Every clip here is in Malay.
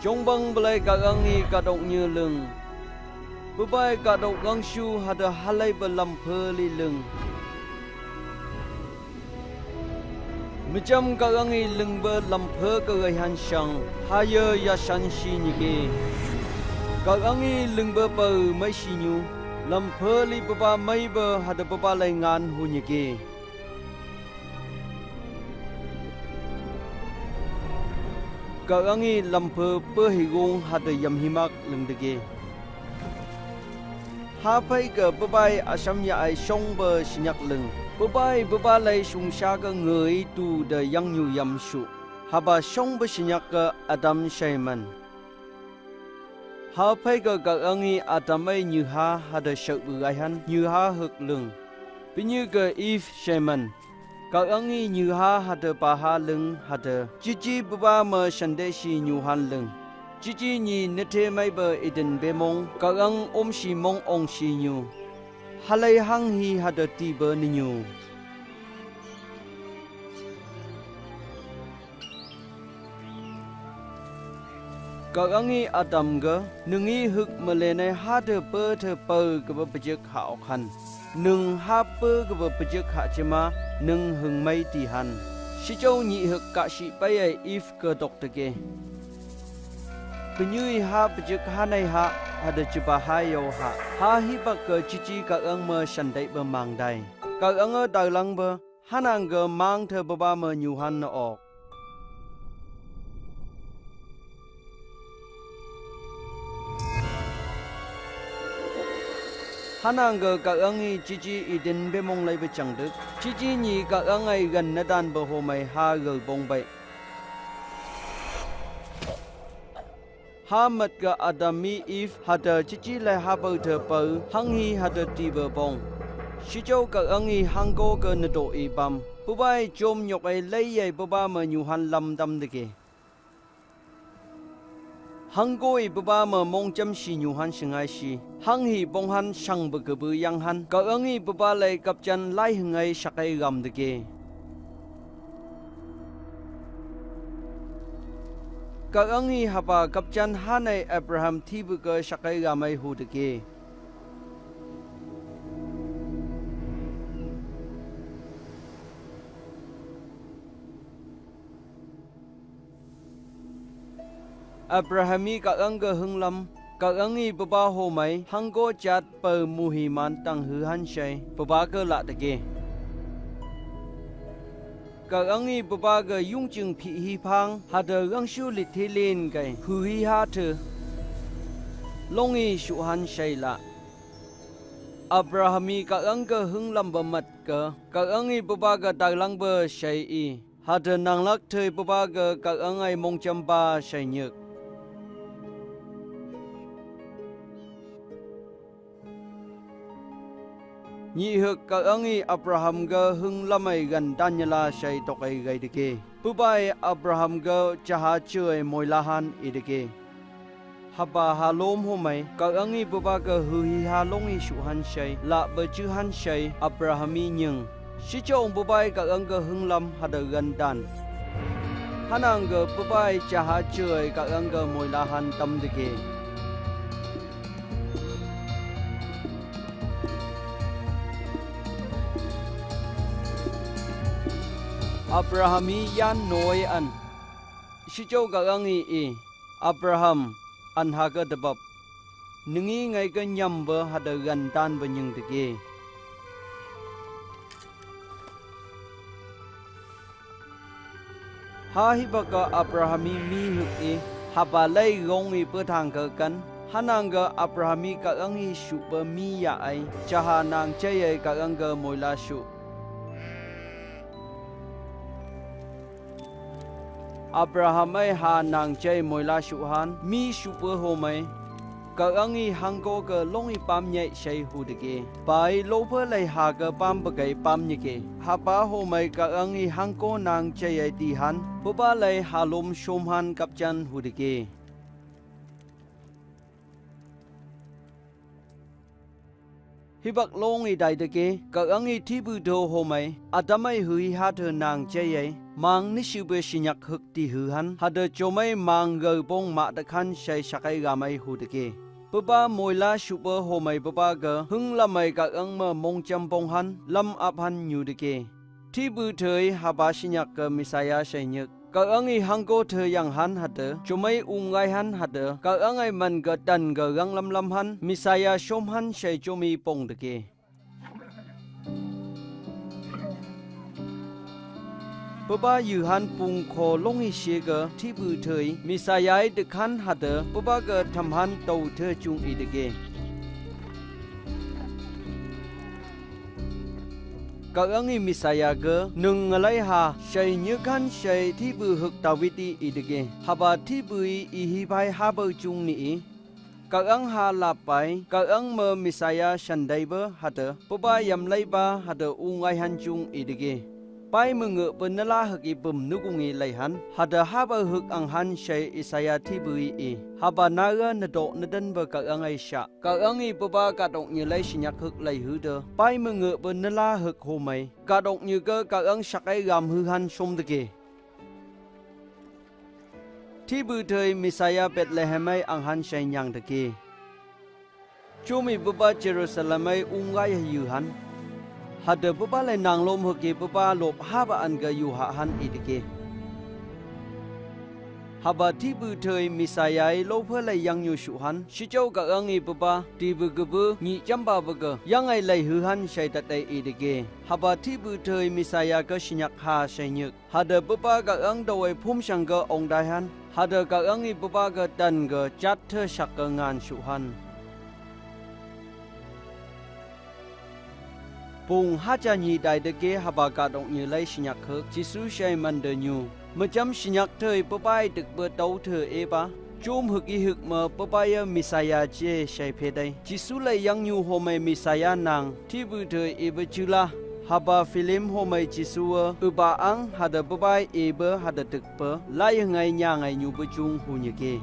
Trong băng belai kagangi kadok như lưng bơ bay kadok gang shu hada halai belam peli lưng Macam kagangi lưng bơ lam phe kegai han sang haya ya san shi nike Kagangi lưng bơ bơ mai shi nyu lam peli baba mai bơ hada baba lai ngan hu nike Kagangi lampu perhigung hada yam himak lengdege. Hapai ke bebai asam ya ai song ber sinyak leng. Bebai bebalai sungsha ke ngei tu de yang nyu yam su. Haba song ber sinyak ke adam shaiman. Hapai ke kagangi adamai như ha hada syau beraihan như ha hek leng. Pinyu ke if shaiman. Kagangi như ha hada paha lưng hada chichi baba ma shandeshi nyuhan lưng chichi ni nete mai ba iden bemong kagang om shi mong ong shi nyu halai hang hi hada ti ba ni nyu Kagangi adam ga nungi huk melenai hada pe the pe ke ba pejek ha okhan nung ha pe ke ba pejek ha chema nung hung mai ti han si châu nhị hực cả si bay ai if cơ độc tege penyui ha pejek ha nai ha ada chuba ha yo ha hi ba ke chichi ka ang ma shandai ba mang dai ka ang dai lang ba hanang ge mang the ba ba ma nyu han na ok Hanang ge kagangi chichi idin bemong lai be chang duk chichi ni kagangai gan na dan ba ho mai ha ge bong bai ha mat ga adami if hada chichi lai ha ba the pa hang hi hada ti ba bong si châu kagangi hang go ge na do i bam pu bai chom nyok ai lai yai ba ba ma nyu han lam dam de ge hang goi baba ma mong cham si nyu han singai si hang hi bong han sang ba ge bu yang han ka angi baba lai kap chan lai hungai sakai gam de ge ka angi haba kap chan hanai Abraham thi bu ge sakai gam ai hu de ge Abrahami kagang hunglam kagangi baba ho mai hanggo chat per moihimante tang hu han shei baba ke la de kagangi baba ge yung jing phi hi phang hada gang shu li thilin kai hu hi ha the longi shu han shei la Abrahami kagang hunglam ba mat ke kagangi baba ge daglang ba shei hada nanglak thei baba ge kagangai mong chamba shei nyek Nhi hực kagangi Abraham ga hung lamai gan Daniela shei tokai gai deke pubai Abraham ga chaha chui moilahan ideke haba halom homai kagangi buba ga hu hi halongi shu han shei la ba chu han shei Abrahami nyeng si chong bubai kagang ga hung lam hada gan dan hanang ga bubai chaha chui kagang ga moilahan tam deke Abrahami yan noi an si châu kagangi Abraham an ha ga debab ningi ngai ga nyam ba hada gan dan ba nying de ha hi ba ka Abrahami mi huk haba lai gongi pa thang ka kan hanang ga Abrahami kagangi shu ba mi ya ai chaha nang chai ai kagang ga moila shu Abraham ai ha nang chai moila shu han mi shu pa ho mai kagangi hanggo ga longi pam nyai shei hu de ge bai lo pha lai ha ga pam ba gai pam ni ge ha pa ho mai kagangi hangko nang chai ai ti han bu ba lai ha lom shom han kap chan hu de ge hepak long i dai de ke Kahvangi thi bu do ho mai adamai hui ha the nang che mang ni shu be sinyak huk ti hu han ha de chomai mang ge bong ma de khan shei shakai ga mai hu de ke Baba moila super ho mai baba ge hung la mai Kahvang ma mong cham bong han lam ap han nyu de ke thi bu thei haba sinyak ke misaya shei nyuk Kahvangi hangko the yang han hade chumai ungai han hade Kahvangi man ge dan ge gang lam han misaya shom han shei chomi pong de ke Baba yu han pung kho longi she ge thi bu thei misaya de khan hade baba ge tham han tau the chung i de ke Kahvangi misaya ge nung ngalai ha shei như kan shei thi bu huk tawiti idege haba thi bui I hi bai ha bo chung ni Kahvang ha la pai Kahvang me misaya shandai ba hade baba yam lai ba hade ungai han chung idege pai menge penala huk I bum nugungi lai han hade haba huk ang han shei isaya thi bui I haba naga nado nadan ba Kahvangi sha Kahvangi baba ka dong như lai sinyak huk lai hu de pai menge penala huk ho mai ka dong như ke Kahvang shakai gam hu han som de ke thi bu thei misaya Bethlehemai ang han shei nyang de ke chumi baba Jerusalemai ungai yu han hade baba lai nang lom huk ke baba lop haba an ge yu ha han I de ke haba thi bu thei misaya lo phe lai yang nyu shu han shi chou Kahvangi baba ti bu ge bu ni cham ba bu ge yang ai lai hu han shei ta tai I de ke haba thi bu thei misaya ge sinyak ha shei nyuk hade baba Kahvang do ai phum sang ge ong dai han hade Kahvangi baba ge dan ge chat the shak ge ngan shu han Pung haja nyi dai de ke haba ka dong như lai sinyak huk Jisu shei man de nyu Macam sinyak thei papai tek be tau the eba chum huk I huk ma papaya misaya che shei phe dai Jisu lai yang nyu ho mai misaya nang thi bu thei eba chula haba film ho mai Jisu uba ang hada papai eba hada tek pe lai ngai nya ngai nyu bu chung hu nye ke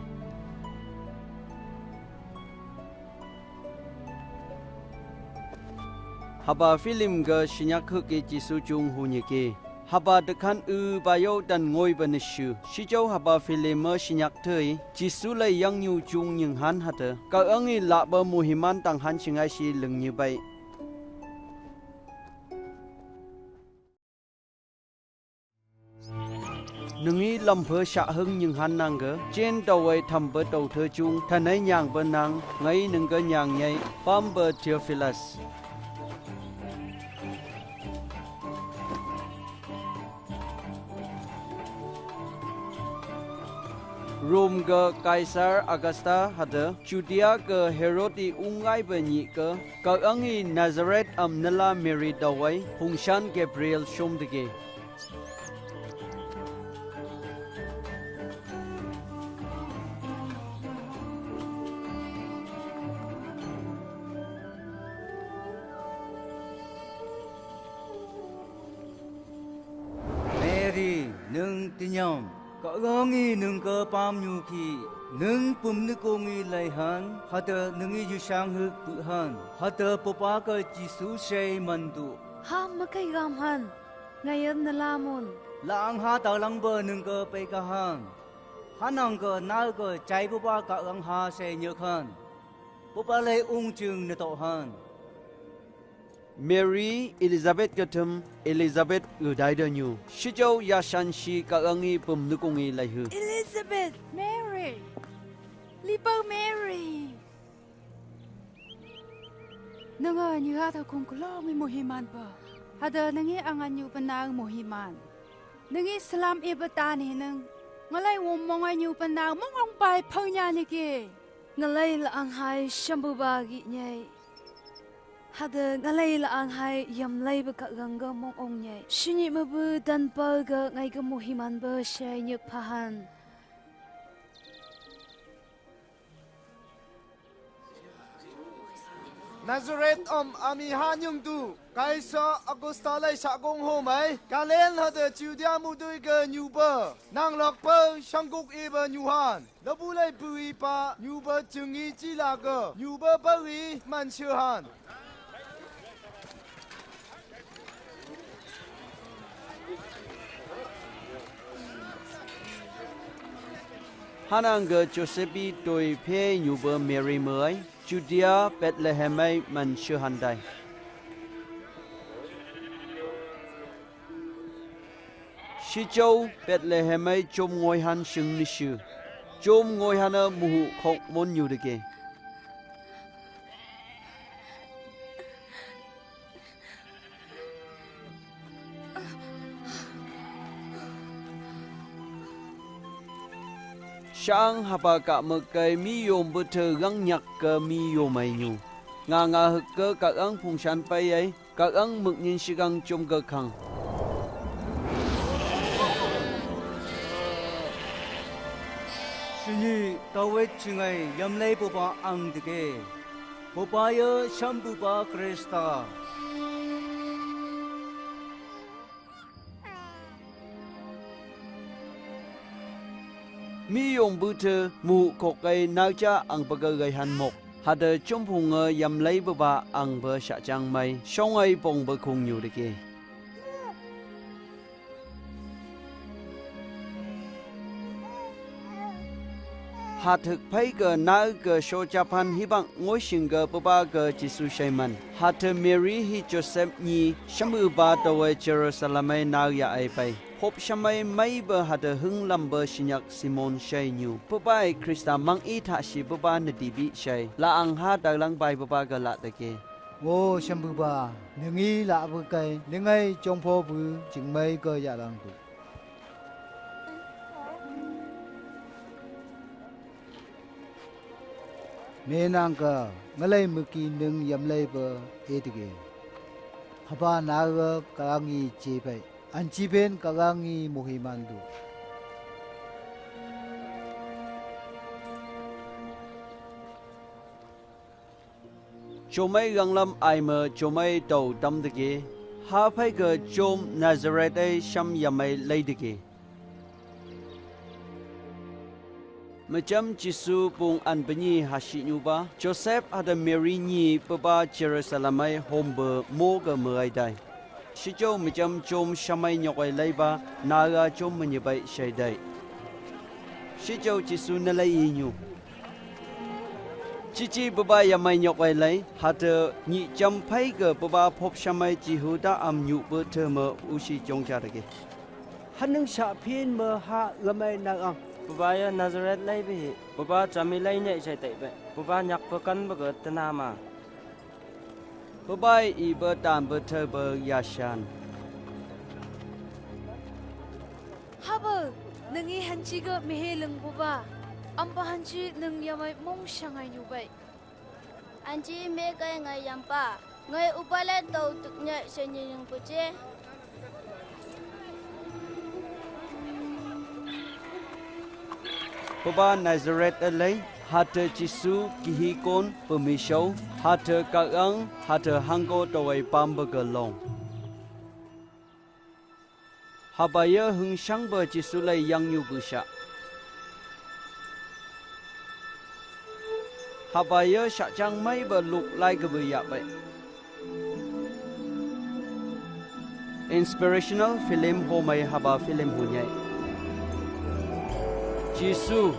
haba film ge sinyak huk ke Jisu chung hu nye ke haba dekhan bayo dan ngoi banishu shi chou haba film sinyak thei Jisu lai yang nyu chung nying han hate Kahvangi la ba moihimante tang han singai si leng như bai nungi lam phe sha hung nying han nang ge chen tau ai tham ba tau the chung thanai nyang ba nang ngai nung ge nyang nyai pam ba Theophilus Rome ke Kaisar Augusta hade Judea ke Herodi ungai banyi ke Kahvangi Nazareth am nala Mary dawai Hungshan Gabriel shom de ke Mary nung tinyam Kahvangi nung ke pam nyu ki nung pum nu kongi lai han hata nungi yu sang huk pu han hata papa ka Jisu shei mandu ha makai gam han ngayon na lamon lang ha ta lang ba nung ke pe ka han hanang ke na ke chai papa ka ang ha shei nyuk han papa lai ung chung na to han Mary Elizabeth gatum Elizabeth udai de nyu shi chou ya shan shi Kahvangi pum nu kongi lai hu Elizabeth Mary Lipo Mary nanga nyu ha ta kung kulo mi mohiman pa hada nangi angan nyu panang mohiman nangi salam e batani nang ngalai wom mongai nyu panang mongong pai phaunya ni ke ngalai la ang hai shambu ba gi nyai hada ngalai la ang hai yam lai ba ka ganga mong ong nyai shini mabu dan pa ga ngai ga mohiman ba shei nyu phahan Nazareth ami hanyung tu Kaisar Augusta lai sakong ho mai kalen hada Judea mudui ke nyuba nanglak pa sangkuk iba nyuhan labulai beüi pa nyuba jungi jila ke nyuba beüi man shuhan Hanang ge Josephi tôi phe nhu bơ Mary mới Judea Bethlehem man chưa hành đại. Shi châu Bethlehem chôm ngôi han sừng ni sư chôm ngôi han muhu khóc môn nhu được. Sang hapa ka mekai mi yom beter gang nyak ke mi yom ai nyu. Nga hực ke ka ang phung san pai ai, ka ang mực nhìn si gang chom ke khang. 신이 다윗 중에 염레 보바 앙드게 보바여 샴부바 그레스타 Mi yom beter mu kokai naga ang bagai han mok. Hada chom phung yam lei ba ang ba sha chang mai, song ai bong ba khung nyu de. Hạt thực phây gờ na gờ show Japan hi bang ngôi sinh gờ ba gờ Jisu shei man. Hạt Mary hi Joseph nhi shamu ba tawai Jerusalem na ya ai pai. Hop shamai mai ba hạt hung lam ba sinyak Simon shei nyu. Babai Krista mang i tha si ba na dibi shei. La ang ha da lang bai ba gờ la ke. Ô shamu ba, nengi la bu kai, nengai chong pho bu ching mai gờ ya lang tu. Mẹ nàng cơ, ngay lấy mực nâng yếm lấy bờ edige. Hapa Naga Kahvangi chế bay, anh chế bên Kahvangi moihimante. Chomai gang lam ai mơ chomai tàu tâm de. Ha phai gờ chom Nazareth sham yamai lei de. Macam Jisu pung an benyi hashi nyuba Joseph ada Mary nyi baba Jerusalem hombe moga merai dai. Sijau macam chom shamai nyokai leiba naga chom menyebai shei dai. Sijau Jisu nalai nyu. Cici baba yamai nyokai lei hata nyi jam phai ge baba phop shamai jihuda am nyu be theme usi jongja de. Hanung sha phin me ha lamai nang Bubaya Nazareth lai bi buba chami lai nyai chai tai be buba nyak pekan beget tenama Babai i be tam be the be yashan. Haba nengi hanchi ga mehe leng buba amba hanchi neng yamai mong shangai nyu bai. Anji me kai ngai yampa ngai upale tau tuknya senyeng puche. Baba Nazareth alai hata Jisu kihi kon permisau hata kaang hata hango tawai pam begelong. Habaya hung sang ba Jisu lai yang yu busha. Habaya sha chang mai ba luk lai ke ya bai. Inspirational film ho mai haba film hunyai. Jisu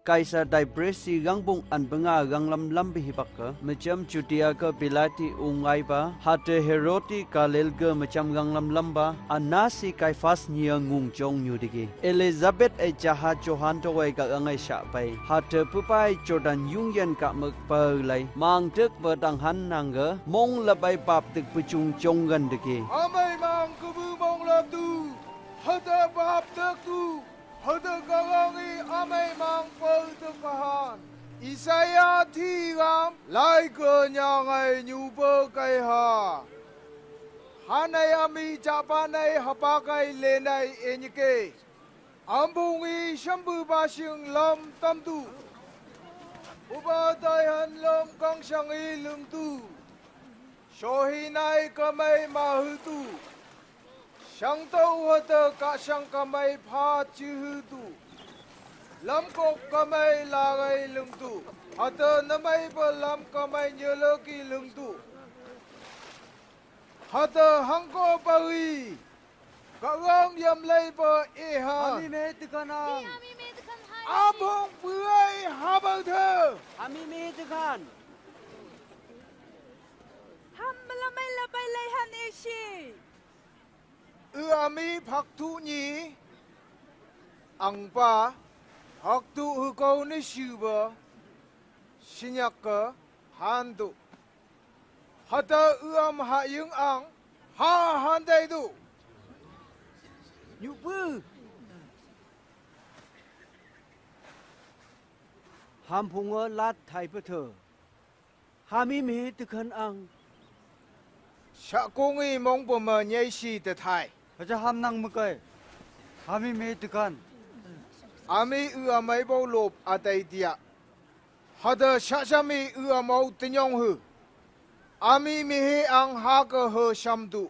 Kaisa Dibresi gangbung an benga ganglam lambi hibaka macam Judea ke Bilati ungai ba hate Heroti kalel ke macam ganglam lamba anasi Kaifas nia ngung jong nyudigi Elizabeth e jaha Johan towai ka angai sha pai hate pupai Jordan yungyan ka mek per lai mang tek ba danghen nangge mong labai bab tek puchung jong gan digi Amai mang kubu mong lab tu hada bab tek tu hada Kahvangi amai mang pel tekahan Isaya tigam lai ke nyangai nyuba kai ha Hanai ami japanai hapakai lenai enyike Ambungi shambu basing lam tamtu Uba daihan lam kang syangi lum tu Shohinai kamai mahutu Sang tau hata ka sang kamai pha chư tu Lam kok kamai lagai lung tu Hata namai pa lam kamai nyelaki lung tu hada hangko beüi kagang yam lei ba e han Ami me tekan ang. abong beüi haba the Ami me tekan. Ham melamai labai laihan isi. ami phak thu nhi ang pa hak tu hu ko ni shu ba sinyak ka han tu hada ha yung ang ha han dai tu Lübü. Ham punga lat thai pa thơ. Hami me tekan ang. sha kong i mong bo ma nyai si te thai Kaja ham nang mukai. Hami me tekan. ami mai bo lop atai dia hada sha mi mau tinyong hu ami mi he ang ha ka ho sham tu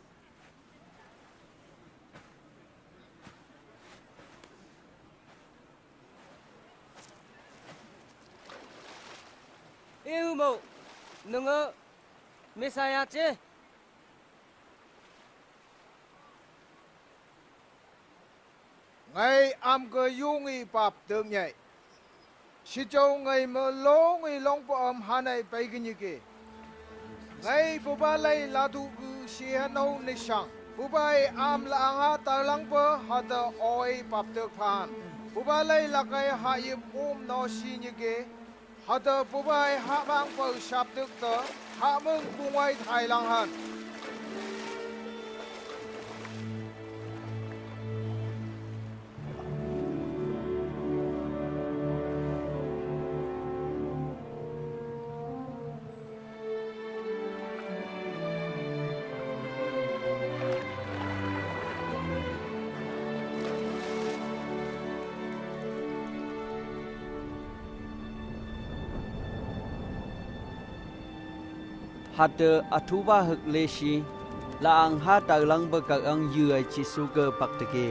yêu mộ nương ơ Messiah chứ ngày am cơ yung i pap tương nhảy si châu ngày mơ lô ngày long po hà này bay cái như kì ngày bố ba lay la tu gu si hà nâu ni sang bố ba am la ang ha ta lang po ha ta oi pap tương phan bố ba lay la cái ha yếm no si như kì ha ta bố ba ha bang po sap tương tơ ha mừng bung ai thai lang han hada atuba hak leshi la ang ha ta lang ba ka ang dhüi Jisu ke pak teke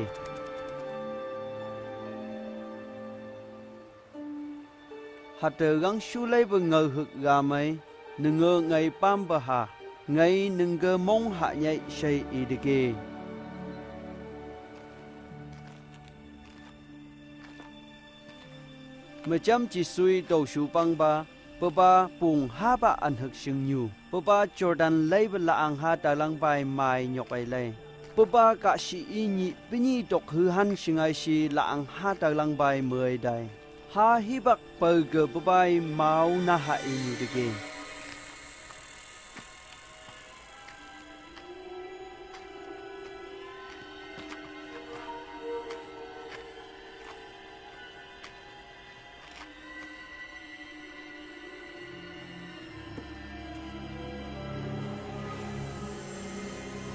hada gang shulai ba ngau hak ga mai nungo ngai pam ba ha ngai nungge mong ha nyai shei i deke macam Jisu do shu pang ba Baba pung haba an hak sing nyu Baba Jordan lay ba la ang ha ta lang bai mai nyok ai lay Baba ka si i ni pini tok hu han singai si la ang ha ta lang bai mười dai ha hi bak per ge baba mau na ha i nyu de ge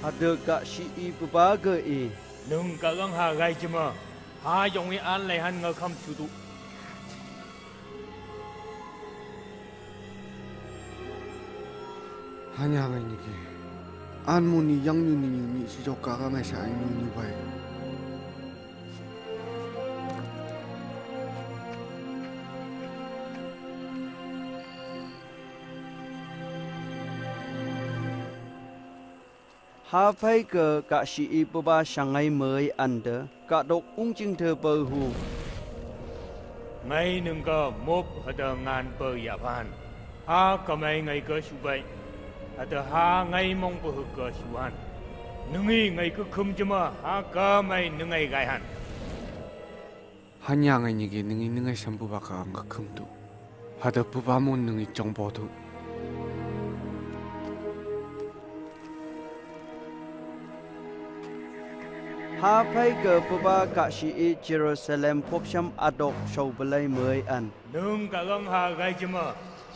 ada ka si i baba ge e nung ka gang ha gai chima ha yong i an lai han nga kham chu tu hanya ngai ni ki an mu ni yang ni ni si jo ka ngai sa ni bai ha phai ke ka si i baba sangai mới ande ka dok ung ching the per hu ngai nung ka mop hada ngan per ya ban ha ka mai ngai ka shu bai hada ha ngai mong per hu ka shu han nungi ngai ka khum chima ha ka mai nungai gai han hanya ngai ni ki ngai sambu ba ka ang khum tu hada pu ba mon ngai chong bo tu ha phai ke baba ka si i Jerusalem phop sham adok shau balai mới an nung ka gang ha gai chima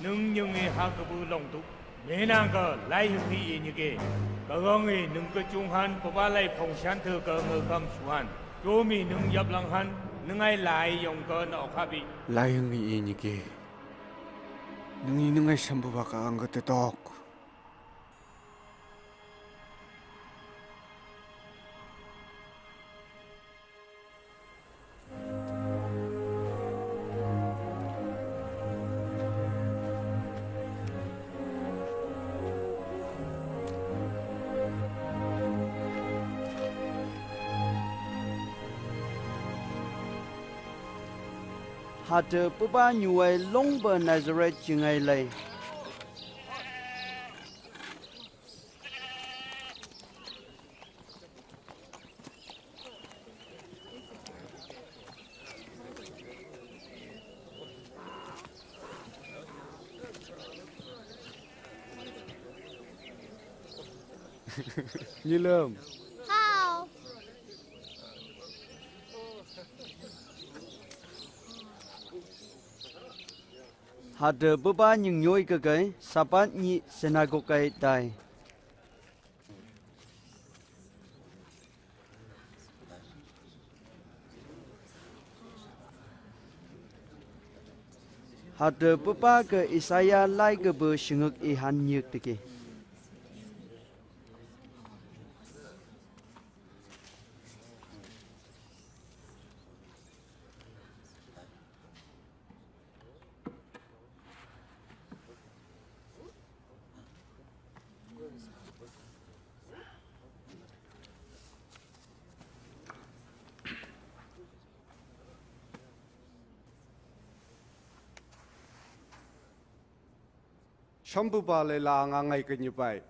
nung nyung i ha ka bu long tu me nang ka lai hu hi ni ke ka gang i nung ka chung han pa ba lai phong shan thơ ka ngơ kham shu han cho mi nung yap lang han nung ai lai yong ka no kha bi lai ngai ni ki ngai sambu ba ka ang te tok hạt bữa ba nhuệ long bờ Nazareth chừng ngày lầy Như lơm. Hào. hạt bữa ba những nhoi cái sabat nhị synagogue đại hạt bữa ba cái Isaiah lai cái bữa sinh ngực ihan nhiệt tiki Shambu ba le la nga ngai ke nyipai.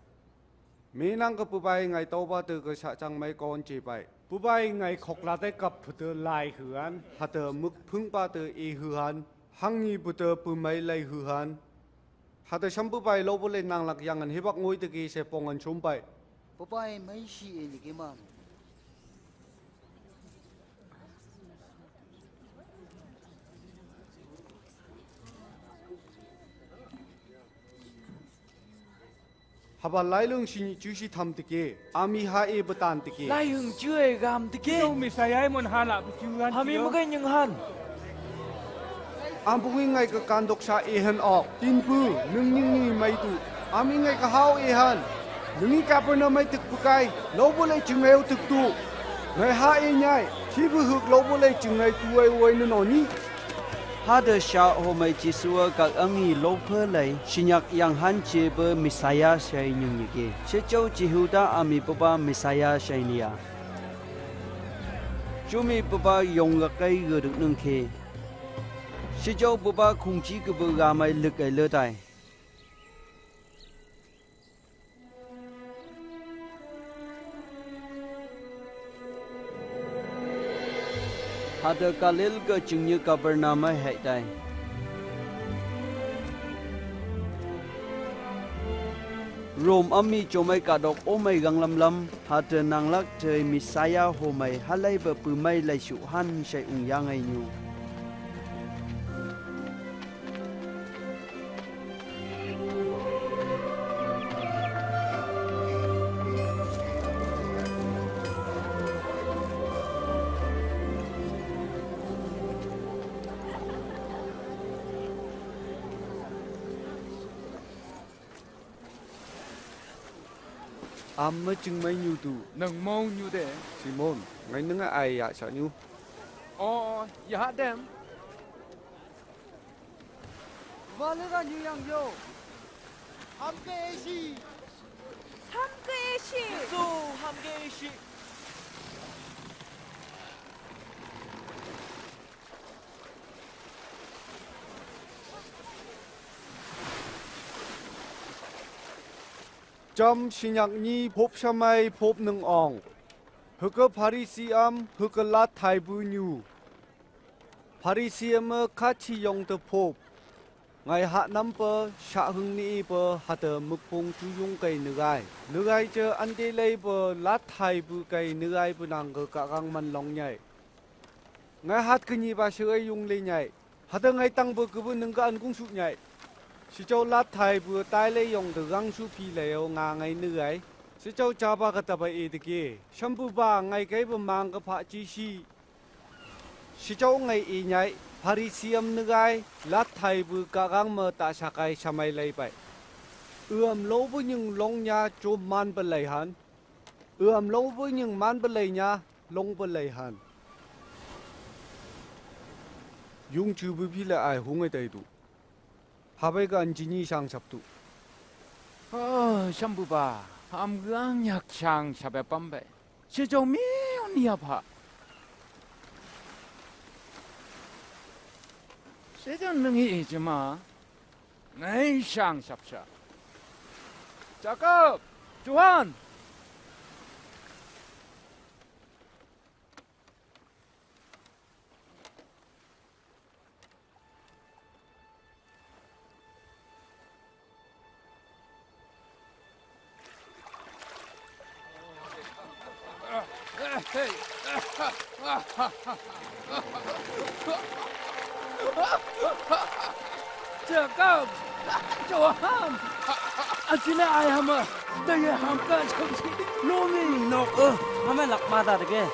Minang ke pubai ngai toba tu ke sa chang mai kon chi pai. Pubai ngai khok la te kap phutu lai huan, hata muk phung pa tu e huan, hangi putu pu mai lai huan. Hata shambu bai lo bole nanglak yang an hepak ngoi te ki se pongan chum pai. Pubai mai shei ni ke mam. Haba lai lung sini jusi tham tike, ami ha e batan tike. Lai hung chưa gam tike. Đâu mi saya mon hala bujuan. Hami magai nyang han. Ampungi ngai ke kandok sa e han ok, tinpu nung ning ni mai tu. Ami ngai ke hau e han. Nungi ka pernah mai tuk pukai, lo boleh cungeu tuk tu. Ngai ha e nyai, si bu huk lo boleh cungeu tu ai wai no ni. hạt sha Hapa Jisu các anh lâu phơi lấy sinh nhật yang han chế bờ Messiah shei nhung như kia sẽ châu chỉ hữu ta ami baba Messiah shei nia chúng mi baba dùng cái gỡ được nâng khe sẽ châu baba không chỉ cái bờ gà mai lực cái lơ tai hạt kalil ke chừng như cả bờ nam ấy hệ tai Rom ami chomai cả độc omai gang lam hạt nanglak chơi Messiah homai halai bờ pư mai lai shu han shei ung yang ai nyu Amma chung mai nyu tu. Nang mau nyu de. Simon, ngai nung ai ya sa nyu. Oh, ya hat dem. Vale ga nyu yang yo. 함께 시 함께 시 So hamge shi. Jam sinyak ni phop samai phop nung ong. Huka Pharisiam huka lat thai bu nyu. Pharisiam kachi yong te phop. Ngai hạ năm bơ sa hung ni bơ hạ te muk pung chu yung kai nugai che ante lei bơ lat thai bu kai nugai bu nang ka gang man long nyai. Ngai hat kini ba shui yung le nyai. Hạ te ngai tang bơ ku bu nung ka an kung su nyai. Si châu lát thai bữa tai lấy dùng từ găng su phi lều ngà ngày nữa ấy. Si châu cha ba cái tập ấy thì kia. Sắm bu ba ngày cái bữa mang cái phạ chi si. Si châu ngày ý nhảy. Pharisiam nữa ấy. Lát thai bữa cả găng mơ ta sakai samai lấy bay. Lâu với những long nhà cho man bờ lấy hàn. Lâu với những man bờ lấy nhà long bờ lấy hàn. Yung chú bữa phi là ai hung ấy đây tu. 하베가 안진이 상삽도. 샴부바. 암강 약창 샤베 빰베. 시조 미오니아파. 谁叫能一直嘛？能上是不是？这个，主汉。这个，主汉，今天爱他们，但也ham干成绩，农民农他们落马达的个。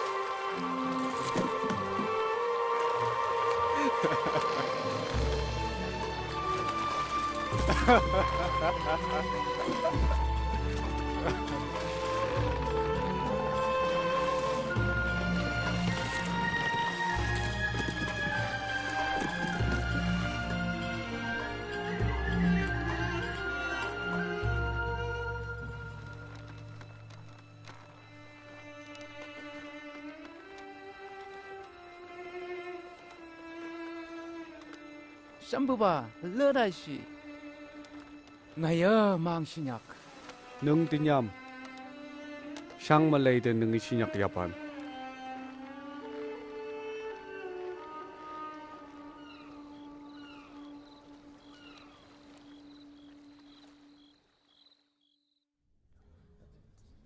Sambuba, lỡ si. Ngày mang sinyak. Nung tinyam. Sang malay de nung sinyak yapan.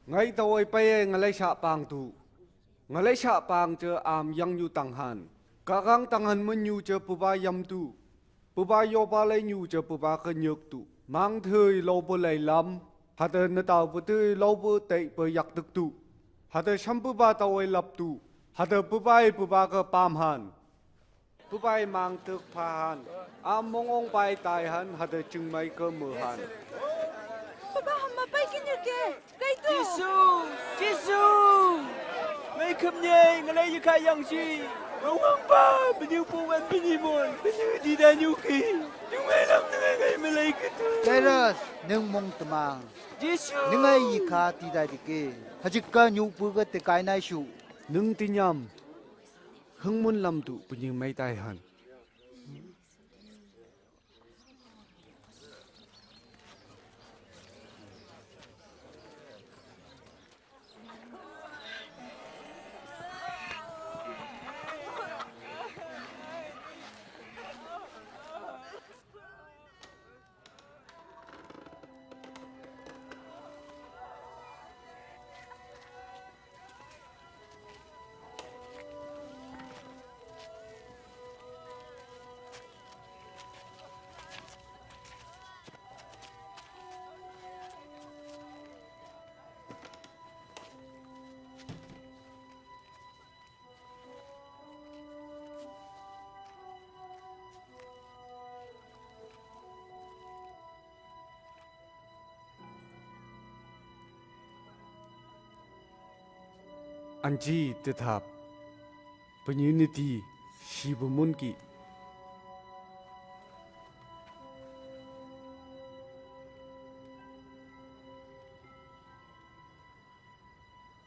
Ngay tàu ai bay ngalay sa pang tu. Ngalay sa pang je am yang yu danghen. Kakang danghen menyu je puba yam tu. Puba yo ba lay nyu je puba ke nyuk tu. Mang thơi lâu bơ lay lam. Hada na tàu bơ thơi lâu bơ tệ bơ yak tuk tu. Hada sham puba tàu ai lap tu. Hada puba ke pam han. Puba mang tuk pa han. Am mong ong bay tai han. Hada chung mai ke mơ han. Puba hama bay kinyo ke. Kay to. Jisu. Mấy khâm nhê ngay lấy khai yang si. Ông ba bên yêu phụ anh bên yêu mòn bên yêu đi ra nhiều kỳ. Chúng mày làm ngay mà lấy cái thứ. Teras nung mong tamang. Jisu. Nung ay ikha tida dike. Hajika nyu puga te kai nai shu. Nung tinyam. Hung mun lam tu punyang may tai han. Anji tetap penyuniti si bumunki.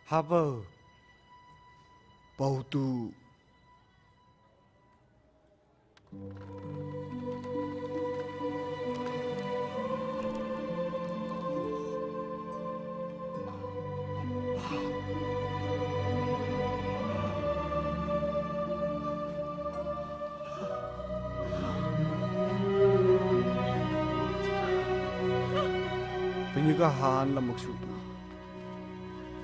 Hapa bau tu. Penyugahan lamok sutu.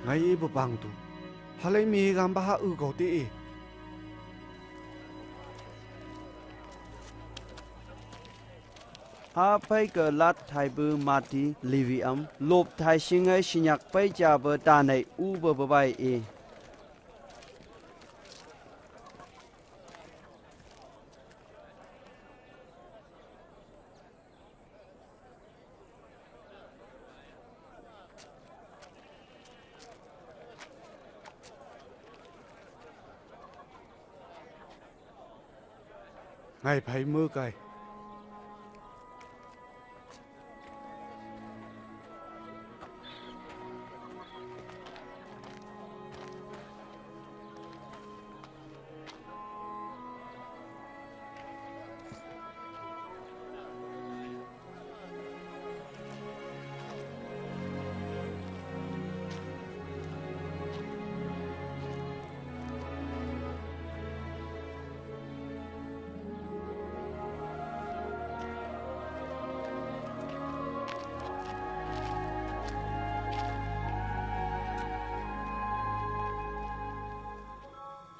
Ngay babang tu. Halay mi gamba ugaw ti. Hapai ke lat thai bu mati liviam lop thai singai sinyak pai cha ba ta nei u ba bai e. Ngay phải mưa cây.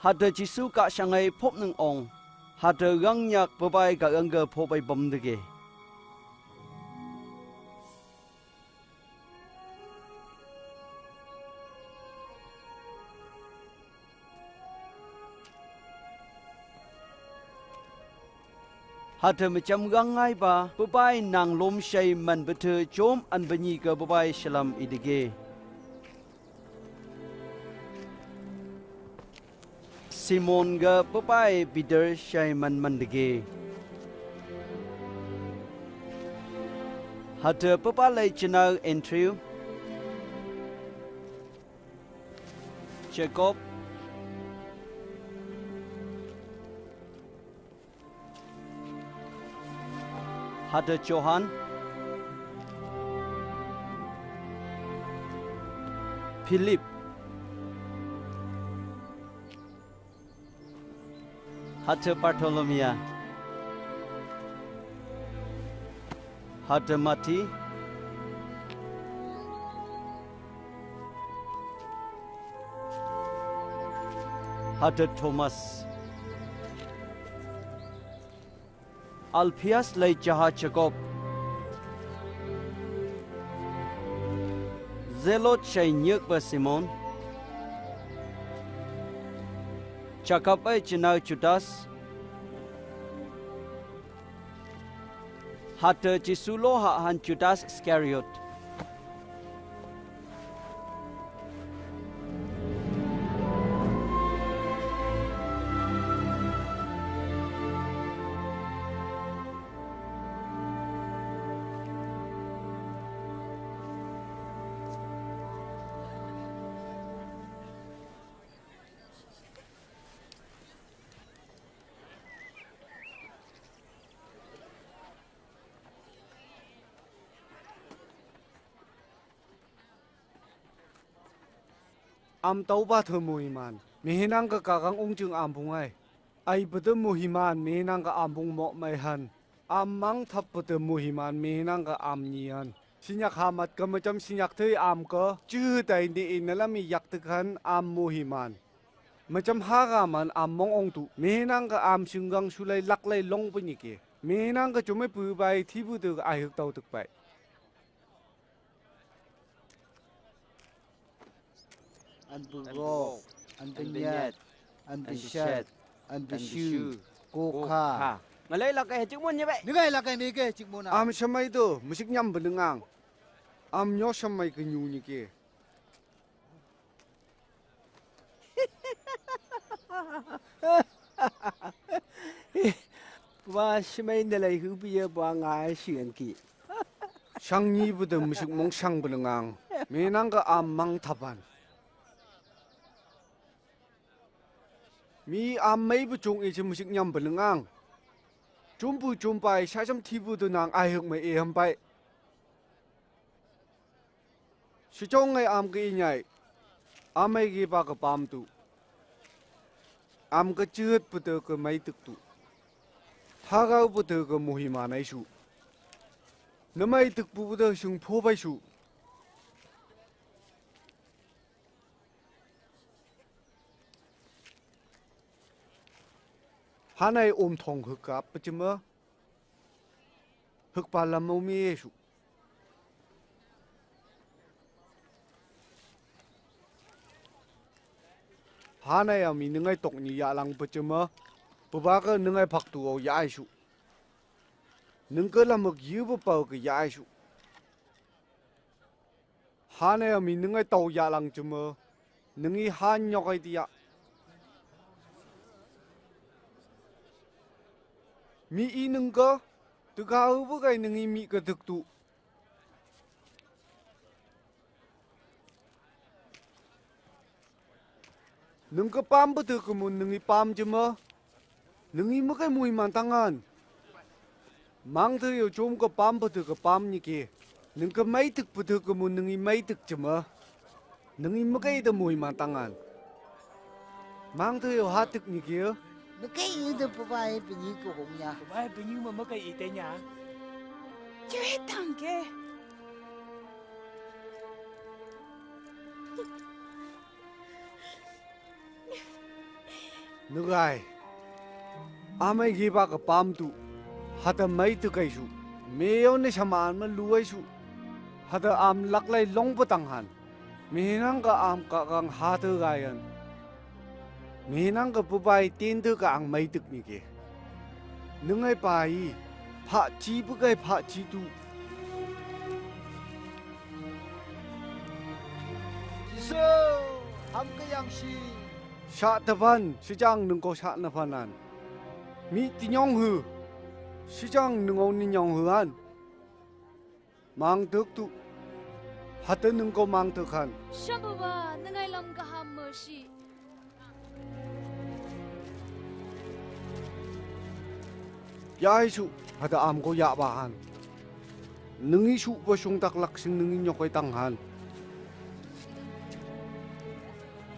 Hapa Jisu ka shangai phop nang ong. Hapa gang nyak babai ka angga phop ai bom dege. Hapa macam gangai ba babai nang lom shei man betul jom an banyi ke babai shalam idege. Simon ga babai bider shei man mandege. Hata babai channel entry. Jacob. Hata Johan. Philip. Hata Bartolomea. Hata Mati. Hata Thomas. Alpias lay jaha Jacob. Zelot shei nyek ba Simon. Jacob ay chinaw Judas. Hata Jisu lo ha han Judas Iscariot. Am tau ba thơ moihimante. Mehinang ka kakang ungjung ambungai. Ai bada moihimante mehinang ka ambung mo mai han. Am mang thap bada moihimante mehinang ka am niyan. Sinyak hamat ka macam sinyak thei am ka. Chư tay ni inalami yak tekhan am moihimante. Macam haraman am mong ong tu. Mehinang ka am sunggang sulay laklay long paniki. Mehinang ka cumay pubay thibu tu ka ayuk tau tukbay. An bugok, an benyat, an beshat, an besyu, kokha. Ngalai lah kaya cikmun ya, Pak. Dengai lah kaya mege cikmun. Am samai tu musik nyam belengang. Am nyo samai kenyu ni ke. Wah, semai nilai hubi ya buang air sian ki. Sang ni bada musik mong sang belengang. Menang ka am mang tapan. Mi am mai bu chung e musik nyam belengang. Jumpu jumpai sasam tibu tu nang ayuk mai e hampai. Sejong ai am ke inyai. Am ai ge ba ka pam tu. Am ka chut putu ke mai tuk tu. Thagau putu ke moihimante ai su. Namai tuk putu sung pho bai su. Hanai om thong hực kap pachima hực pa lam mi su Hanai ami nengai tok ni ya lang pachima pabaka nengai phak tu au ya su nengka lam yu ba pau ke ya su Hanai ami nengai tau ya lang chuma nengi han nyokai dia Mi i nengka, tu kau bukai nengi mi ke tuk tu. Nengka pam betul kemun nengi pam cuma, nengi makai moihimante tangan. Mang tu yo jom ke pam betul ke pam ni ke, nengka mai tuk betul kemun nengi mai tuk cuma, nengi makai tu moihimante tangan. Mang tu yo hatuk ni ke. Cái gì đó babai penyi ko hongnya. Babai penyu mà mất cái ý tên nhà. Chơi thằng kia. nugai amai giba ka pam tu hata mai tu kai su meo ne saman ma luai su hata am laklai long patang han menang ka am ka kang hata gayan menang ka pubai tin tu ka ang mai tuk ni ke nungai pai pha chi bu kai pha chi tu Jisu ham ka yang shi sha tavan sijang nung ko sha na phanan mi ti nyong hu sijang nung on ni nyong hu an mang tuk tu hata nung ko mang tuk han Shambaba nangai lam ka ham mercy. yai su hata am ko ya ba han nungi su ba sung tak lak sing nungi nyok ai tang han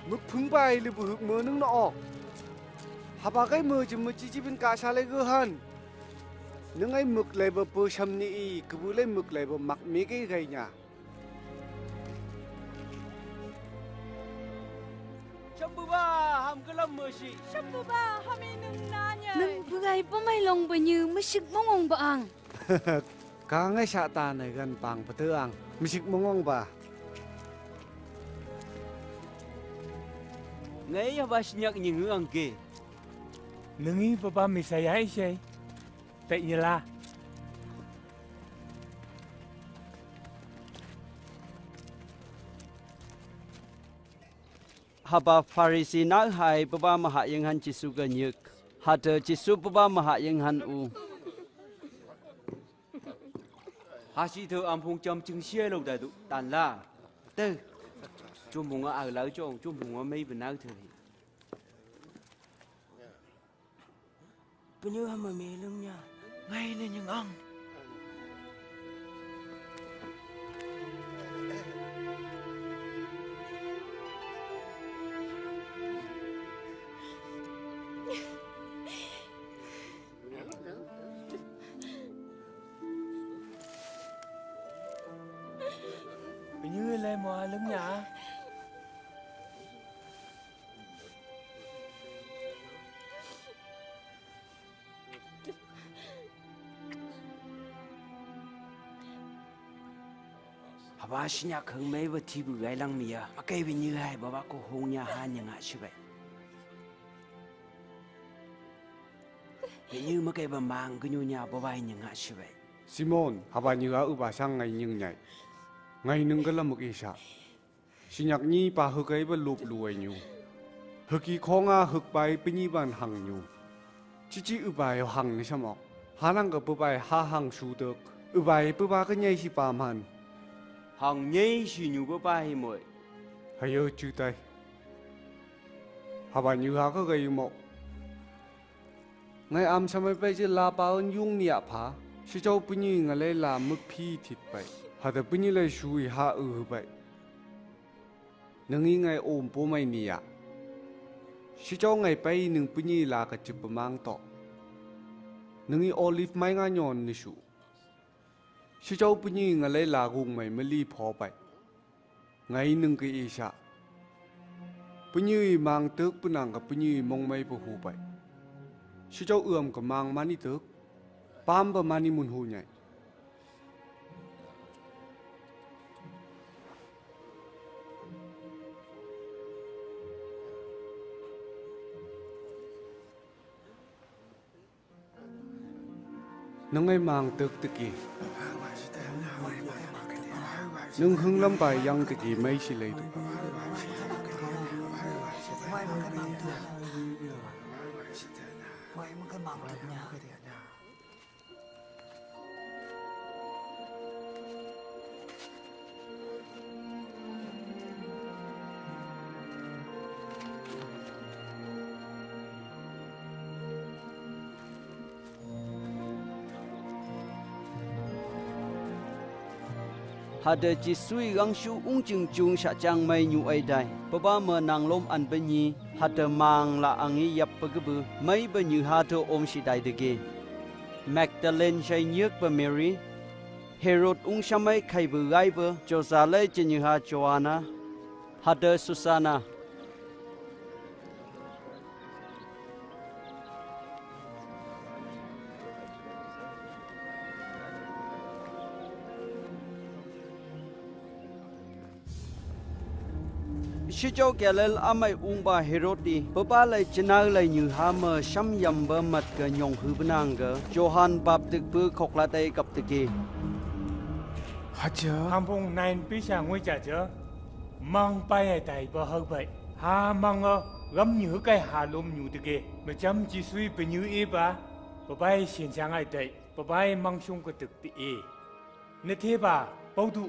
mực phung bài lì bự mơ nưng nọ, hapa cái mơ chỉ mơ chỉ bên cá sa lấy gơ han, nưng ấy mực lấy bờ bơ sâm ni, cứ bự lấy mực lấy bờ mặc mấy cái gầy nhà. Shambaba ham cái lâm mơ gì? Shambaba hami nung na nya. Nung bugai pa may long ba như masik mongong ba ang? Cá ngay sa ta này gần bằng bờ tơ ang, misik mong ba. Ngay haba sinyak ni ngang ke. Nengi papa misaya shei. Tại như la. Haba Farisi na hai papa maha yang han Jisu ganyuk. Hata Jisu papa maha yang han u. Ha si thơ am phong châm chừng xe lâu đại tụ tàn la. Tư. Chung bùng ở lỡ cho chung bùng ở mấy bên nào thôi. Bây giờ mà mẹ lưng nha. Ngay nên những ăn. Bây giờ lại mà lưng nhà. Haba sinyak hang mấy bữa thi bữa gai lăng mía. Mà cây bên như hai bà cô hôn nhà hai nhà ngã chứ vậy. Bên như mà cây bà mang cứ nhu nhà bà vai nhà ngã chứ vậy. Simon, haba như ở ba sang ngày nhưng nhảy, ngày nung cái lâm một ý sa. Sinyak ni pa hực ấy bờ lụp lùi nhu. Hực kỳ khong à hực bài bên như bàn hằng nhu. Chỉ bài hằng này sao mọc. Hà năng cái bài ha hằng su được. Bài cái nhảy si pa man. Hằng nhây xì nhu bơ ba hi muội. Hay ơ chư tay. Haba như ha có gây mọc. Ngày am sao mấy bây giờ la bao nhung nhẹ phá. Sĩ châu bên như ngay lấy làm mức phi thịt vậy. Hà ta bên như lấy suy ha vậy. Nâng ý ngay ôm bố mày nhẹ. Sĩ châu ngày bây nâng bên như là cái chụp mang tọ. Nâng ý olive mai ngã nhon nì sụ. Sĩ châu bên như ngay lấy là gùng mày mới li phó vậy. Ngay nâng cái ý xa. Bên như mang tước bên nàng gặp bên như mong mây bố hù vậy. Sĩ châu ươm có mang mani tước. Pam ba mani mun hu nhảy. Nâng ai mang tước tự kì. Nâng hưng lâm bài yang tự kì mấy xì lấy tụ. Hada Jisui gangshu ungjung jung sha chang mai nyu ai dai. Papa ma nang lom an benyi. Hada mang la angi yap pagbu. Mai ba nyu hada om shi dai dege. Magdalene shei nyuk ba Mary. Herod ung shamai khai bu gai ba. Josale je nyu ha Joanna. Hada Susana. shi châu kẻ lên amai ung ba herodi bapa lại chân áo lại như hammer sham yam bơ mặt cái nhong hư benang cái Johan bab thực bư khóc la tay cặp thực kỳ Ham phong nine pi sang ngôi trả chớ mang bay ai tay bơ hơi vậy ha mang gắm nhớ cái hà lôm nhủ thực kỳ mà chăm chỉ suy bên như ý ba bay xiên sang ai tay bay mang sung cái thực tị nên thế ba bao đủ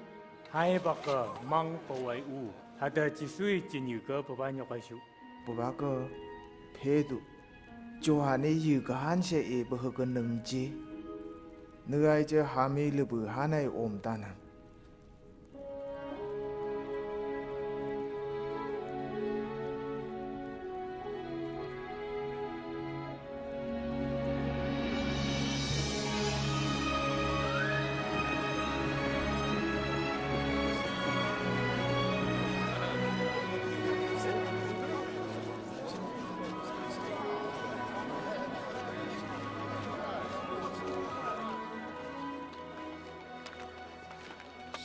hai bác cái mang bao ai u hà đờ chỉ suy chỉ như cái bay nhọc ai số bác cái phê đủ cho hà này như cái han shei bơ hơi cái nâng chi nơi ai chơi hà mi lübü hà này ôm ta nè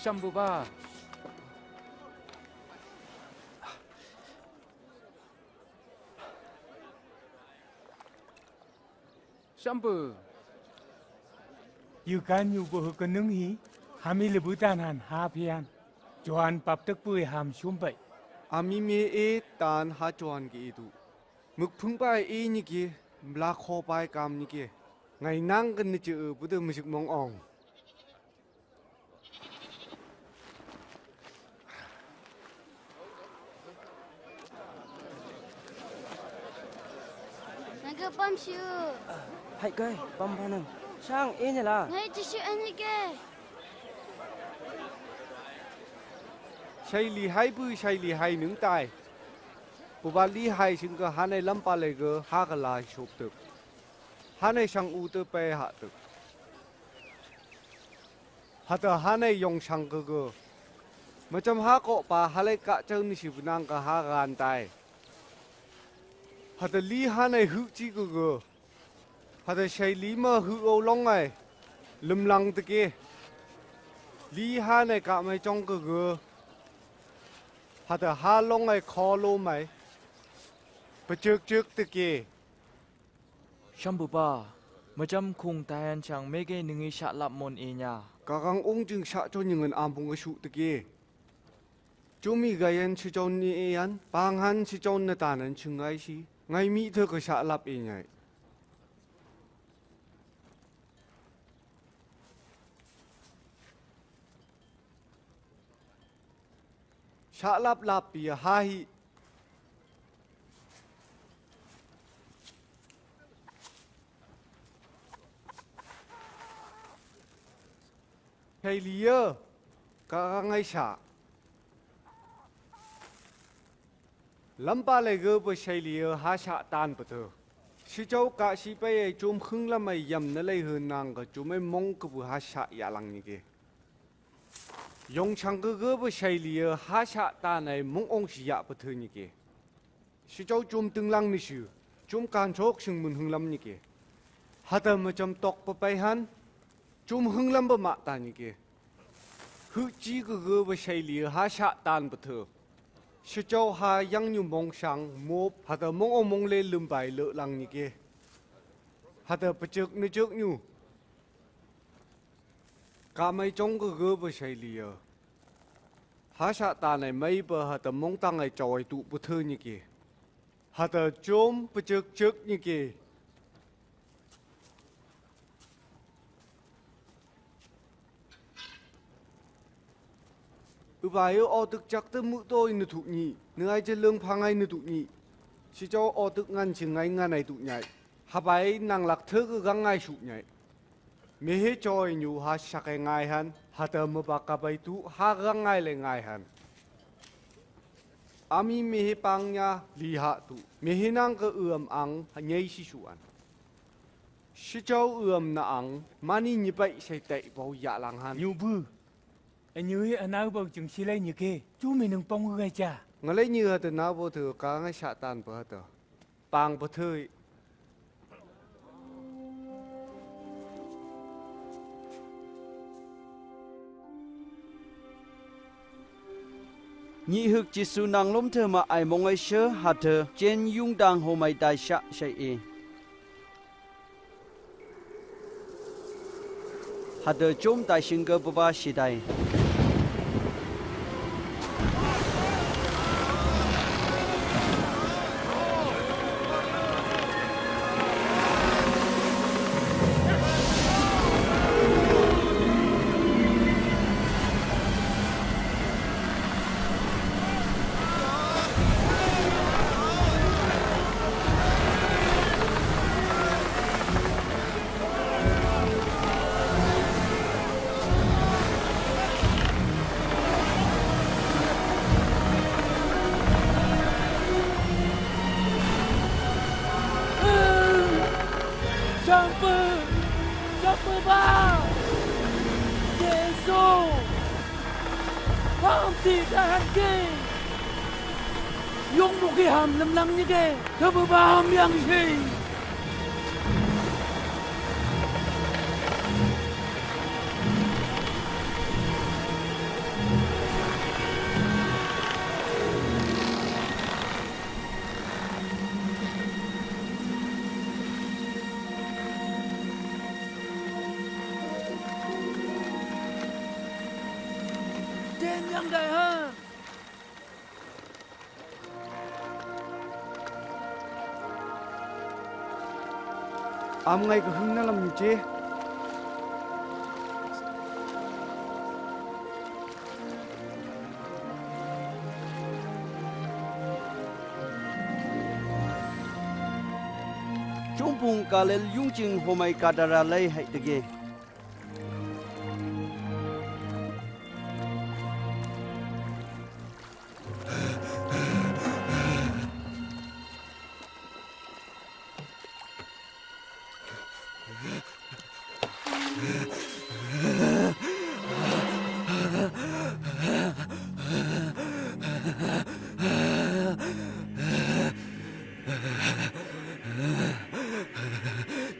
Shambhu ba. Shambhu. Yêu can yêu bờ cái nướng hí, hami là bữa tan hàn ha phian, Johan bắp tức bưởi hàm xuống vậy. Ami me e tan ha chuan ki du. Muk phung bai e ni ki mla kho bai kam ni ki. Ngai nang kan ni chu bu de musik mong ong. Naga Phom siu. Hai cái Phom pha nang. Sang e ni la. Ngai chỉ siu anh cái. Shei li hai bu shei li hai nung tai. Bu ba li hai sing ka ha nei lam pa le ge ha ka la shop tu. Ha nei sang u te pe ha tu. Ha ta ha nei yong sang ge ge. Ma cham ha ko pa ha le ka chang ni si bu nang ka ha gan tai. Ha ta li ha nei hu chi ge ge. Ha ta shei li ma hu o long ai. Lum lang te ke. Li ha nei ka mai chong ge ge. Hà ta ha long ai khó lô mày, bữa trước từ kia. Shambhu ba. Macam khung tayan chang mege nungi sha lap mon e nya. Kagang ong jing sha cho những người am bung cái sụ từ kia. Chú mi gayan chỉ cho ni e yan, bang han chỉ cho na ta nan chung ai si, ngay mi thơ cái sha lap e nhai. Sha lap lap bia ha hi. Hey liya, ka ngay sha. Lampa le ge bo shei liya ha sha tan pa thơ. Si châu ka si pe chum khung la mai yam na lei hơn nang ka chum mai mong ka bu ha sha ya lang ni ke. Yong chang ge bo shei liya ha sha ta này mong ong si ya pa thơ ni ke. Si châu chum tung lang ni shu, chum kan chok sing mun hung lam ni ke. Ha ta ma cham tok pa pai han. Chum hung lam ba ma ta ni ke. Hu chi ge bo shei liya ha sha tan pa thơ. Si châu ha yang nyu mong sang mop ha ta mong ong mong le lum bai le lang ni ke. Ha ta pa chuk ni chuk nyu. Ka mai chong ge bo shei liya. Ha sha ta này mấy bờ ha ta mong tăng ai choi tụ bu thơ như kì. Ha ta chôm bu trước như kì. Bài ô tức chắc tới mũi tôi nửa thụ nhị, nửa ai chơi lương phang ai nửa thụ nhị. Chỉ cho ô tức ngăn chừng ai ngăn này tụ nhảy. Ha bài nàng lạc thơ cứ găng ai sụ nhảy. Mê hết choi nhu ha sạc ai ngai han. Ha ta mơ bạc cả bài tụ ha găng ai lại ngai han. Ami mê hết bang nha li hạ tụ. Mê hết nàng cơ ang nhây si sụ an. Si cho na ang mani như vậy sẽ tệ vào dạ lang han. Nhu bư. Anh nhớ anh áo bao chừng xí lấy như kia, chú mình đừng bông người cha. Ngay lấy như từ nào vô thừa cá ngay xạ tan bờ tờ, bang bờ thơi. nhị hực Jisu nang lom thơ mà ai mong ai sơ hạt thơ trên yung đàng hồ mày đại sạ shei hạt thơ chôm đại sinh cơ baba shi đại Sampai ba Yesus Phom tidak ke Yung mukhiham lamlang niya ke Kababaham yang shei Yang đại hơn ngay cái hưng nó làm gì chung pung kalel yung ching homai kadara lay hay dege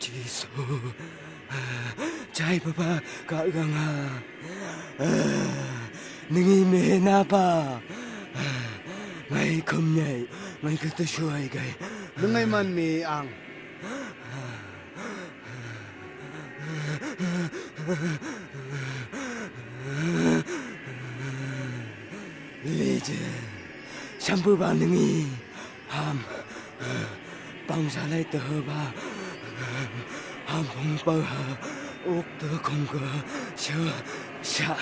Jisu, cai papa kak ganga, nengi me napa, ngai kum nhảy, ngai cứ tới xuôi cái, nengai man me ang, lije, sampu bang nengi, bang salai terba. Ham phong bơ ốc tơ không cơ sơ xạ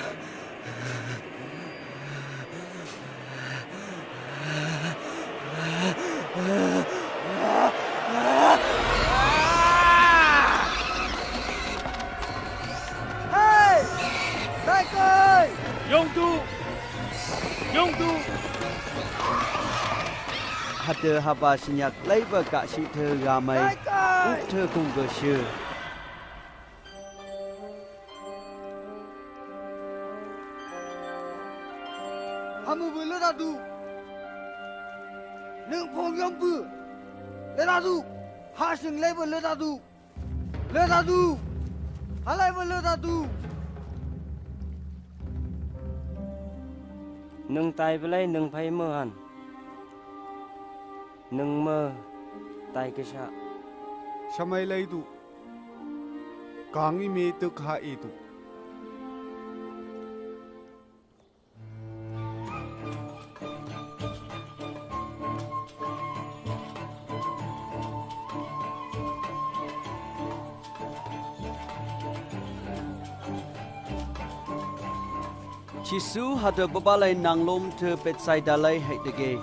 Hey, đại ơi, Yung tu hạt thơ Hapa sinyak lấy vợ cả sĩ thơ gà mây út thơ cùng gờ sư hamu bulu dadu, nung phong yom bu, le dadu, ha sing le bulu dadu, halai bulu dadu. Nâng tay với lấy nâng phải mơ hẳn nâng mơ tay cái sạ samay lay tu kangi me tuk ha itu Jisu hạt thơ baba lay nang lom thơ pet sai dalay hay dege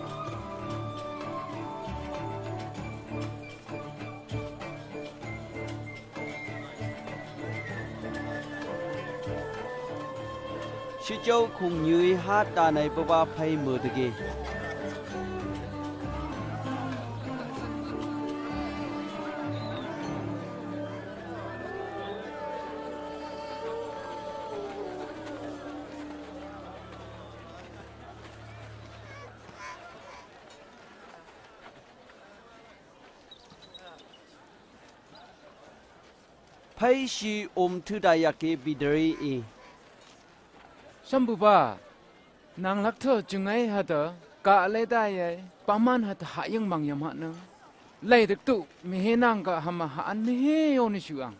Sư châu cùng như hát đà này baba phay mơ dege Phay si thư đại ke bidari Sambuba nanglak thơ chừng ấy hả tớ cả lê đai ấy bà man hả hạ yung bằng yam hạ nâng lấy được tụ mi he nàng cả hàm hạ ăn mi he ôn shuang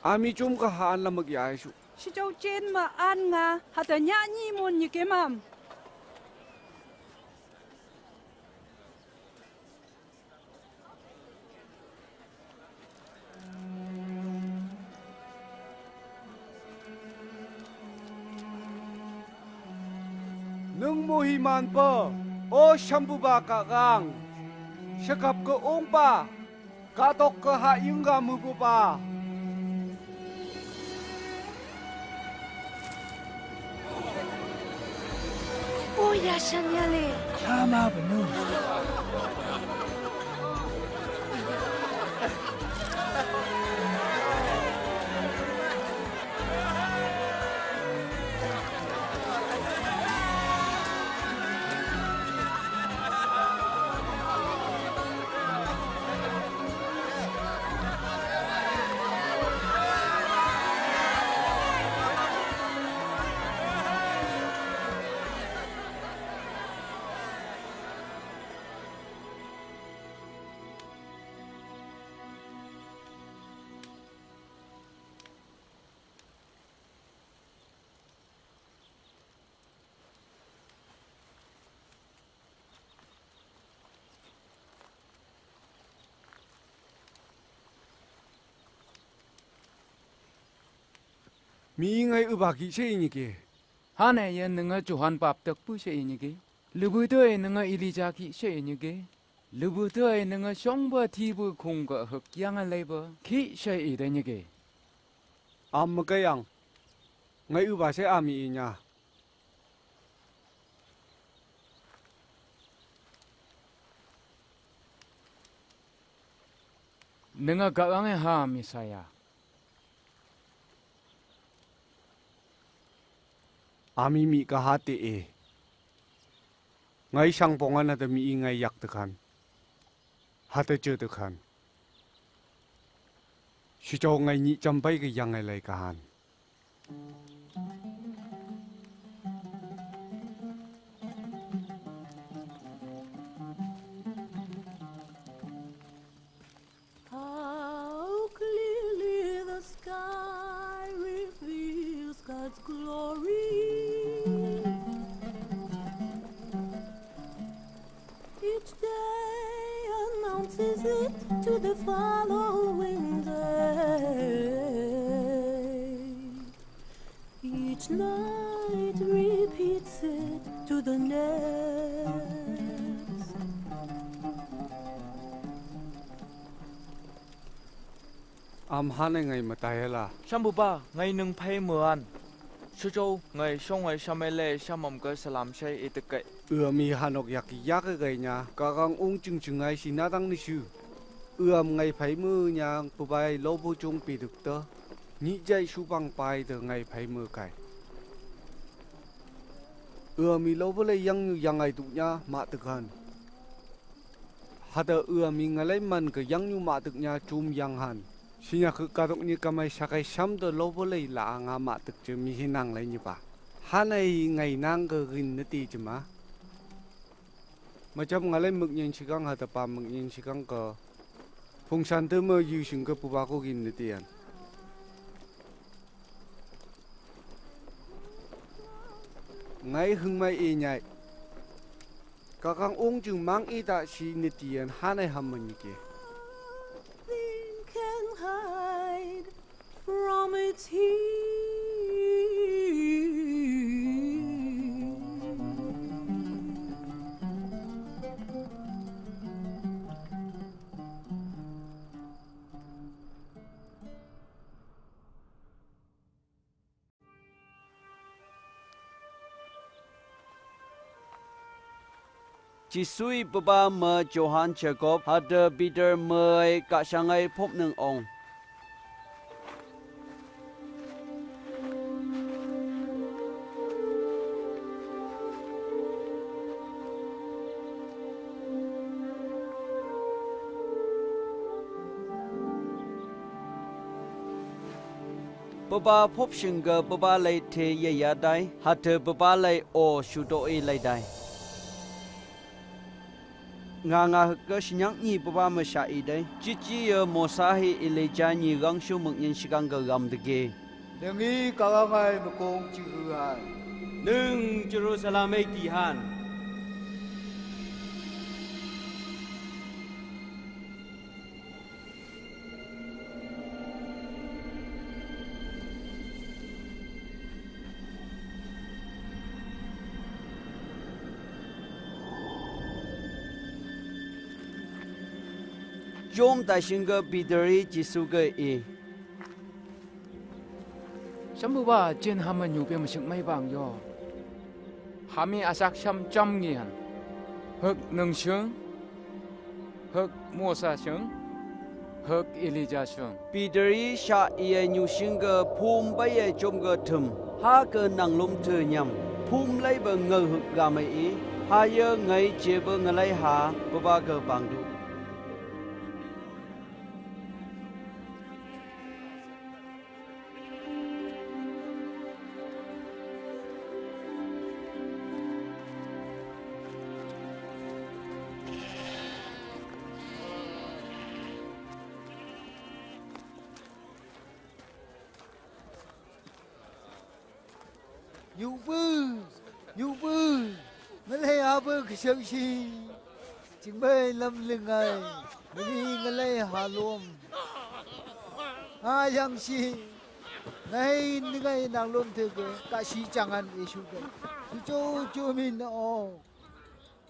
Ami chum ka haan la magyay su. Si châu trên mà ăn nga hả tớ nhã nhi môn như cái mầm Nung moihimante o shambuba ka gang. Syakap ke ong pa. Katok ke ha yung ga mubu pa. ôi ya shan ya le Tama benu Mi ngay ubaki shei ni ke. hane yen nanga johan pap tak pu shei ni ge lübü tue nanga ilija ki shei ni ge lübü tue nanga shong ba thi bu khung ga hak yang a lei ba ki shei de ni ge Am ka yang. Ngay uba shei ami nya. nanga ga ang ha mi saya Ami mi ka hati e. Ngay sang pongan na mi ngay yak tekan. Hata che tekan. Si cho ngay ni champai ke yang ngay lai kahan. How clearly the sky reveals God's glory. Each day announces it to the following day. Each night repeats it to the next. Am hanay ngay matay la. Shambuba ngay nung pay muan. Sujo ngay song ngay shamele shamam ke salam shei itikai. Mi hanok yak yak gay nya. Kakang ung chung chung ngay sinadang ni shu. Ngay pay mu nya pubay lobo chung piduk to. Ni jay su bang pay de ngay pay mu kay. Mi lobo le yang ay tu nya ma tekan. Hada mi ngalay man ke yang nyu ma tek nya chum yang han. Sinya ke karok ni kamay sakay sam de lobo le la nga ma tek che mi hinang lai ni pa. Hanay ngay nang ke gin neti chema. Macam ngalay mực nyen sikang hada pa mực nyen sikang ke phong san te me yu sing ke puba ko gin netian. Ngay hưng mai e nyai. Kakang ong chung mang e da si netian hanay hamman ni ke. Can hide from its heat. Jisui baba me Johan Jacob hada bider me ka shangai phop nang ong. baba phop shinga baba lai the ye ya dai hat baba lai o shudo e lai dai nga ka shinyang ni baba ma sha i dai chi chi mo sa hi ileja ni gang shu mung yin shigang ga gam de ge Nengi kalangai mekong ciruhan. nâng Jerusalem ấy kỳ hàn Jom ta shinga bidari jisu ga e Sắm ba trên ham mà nhiều bên mà sừng mấy vàng yo. Hami asak sam trăm nghi hẳn. Hực nâng sướng, hực mua sa sướng, hực Elijah sướng. bidari sha e nyu shinga phum ba ye jom ga thum ha ka nang lum thu nyam phum lai ba ngơ hực ga mai e ha ye ngai che ba ngalai ha baba ga bang du Yubư, ngân lê hà bơ cái sương si, chính bê lâm lưng ai, đi ngân lê hà luông, hà yang si, ngay ngay nàng luông thưa cái, cả si chẳng ăn ý chú cái, chú mình nó,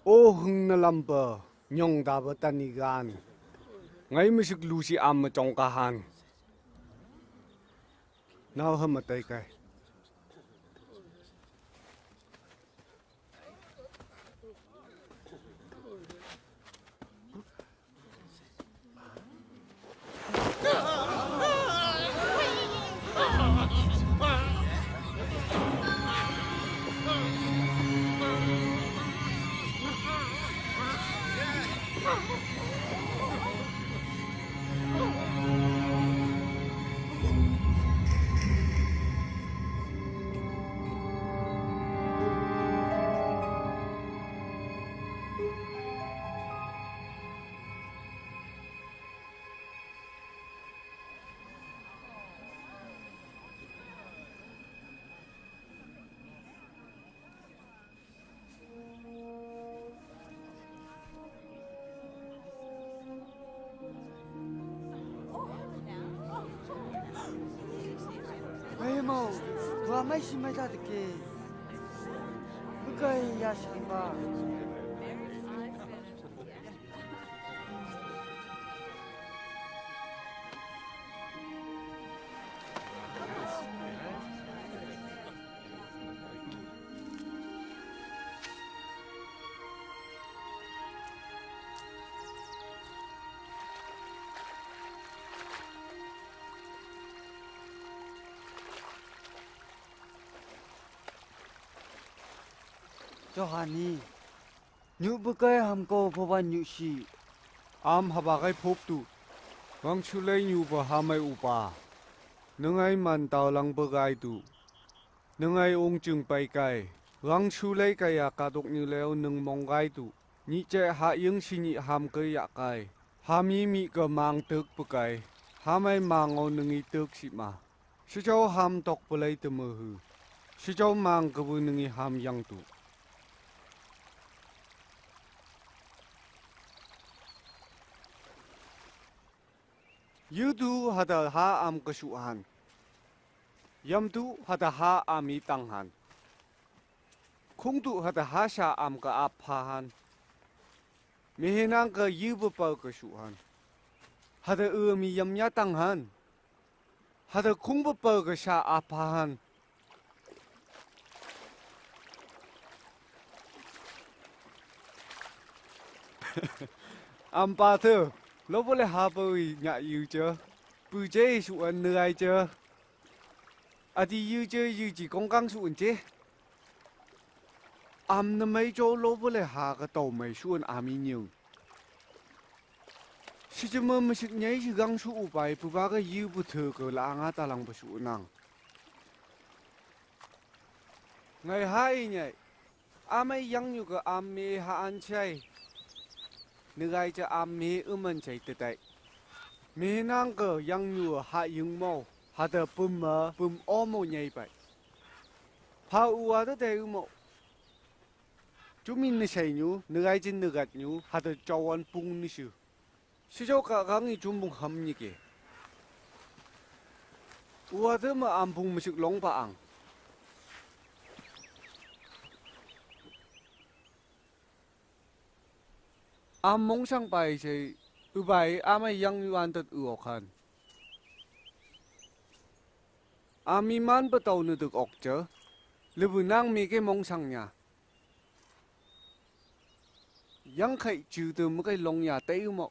ô hưng na lâm bờ, nhung đa bờ tan ni gan, ngay mới sức lucy am mà trong cả han, nào hâm mà tay cái. mau, gua mai si mai tak ke, bukan ya siapa. Johani, nyu bukai हमको भवन nyu si, am habakai phop tu, wang chulai nyu ba hamai upa, nengai man tau lang bagai tu, nengai ong chung pai kai, wang chulai kaya kadok nyu leo neng mongai tu, ni che ha yung sini ham ke ya kai, hami mi ke mang tuk bukai, hamai mango nengi tuk si ma, sejauh ham tok pelai temuhu, sejauh mang kebu nengi ham yang tu. Yudu hada ha am kesuhan, yam tu hada ha ami tanghan, kung tu hada ha sha am ke aphan, mehenang ke yubu pa kesuhan, hada mi yam nya tanghan, hada kung pa ke sha aphan. Am pa tu. Lo boleh haboi nyak yu je, bu je su an ngai je. Adi yu je yu ji gong gang su an je. Am na mai jo lo boleh ha ka tau mai su an ami nyung. Si je me mesik nyai si gang su upai pu ba ka yu bu the ke la nga ta lang ba su nang. ngày hai nhảy amai yang yu ga amme ha an chai nugai cha amme uman chai te tai me nang ga yang yu ha yung mo ha da pum o mo nhảy bai pa u wa da de mo chú mình này xây nhú nugai jin nugat nhú ha da chawan pung ni shu 시조 가강이 준봉 함니게 우아드마 안봉무식 롱바앙 암몽상 바이제 우바이 아마 양유한 듯 의혹한 아미만 버터우느 득 억저 르브낭 미게 몽상냐 양카이 주드 무게 롱야 떼우모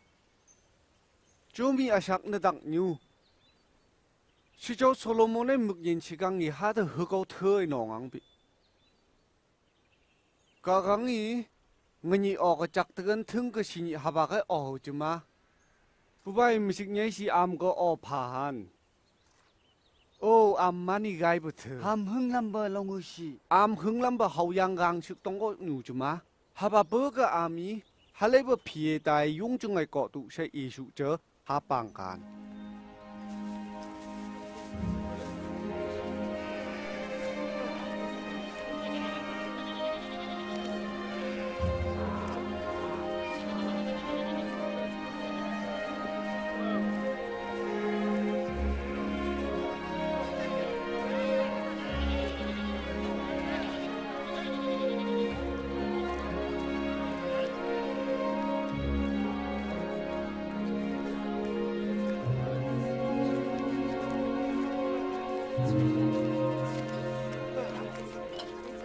조미 아샥 느닥 뉴 시조 솔로몬의 묵인 시강이 하드 흑고 터의 농앙비 가강이 ng니 어거 짝득은 ทึง것이니 하바가 어우지마 부바이 미식녀시 암거 어파한 오 암만이 가이부터 함 흥람버 롱우시 암 흥람버 하우양강 식동거 누주마 하바 버가 암이 할레버 피에다의 용증의 거도 세 이슈저 하방간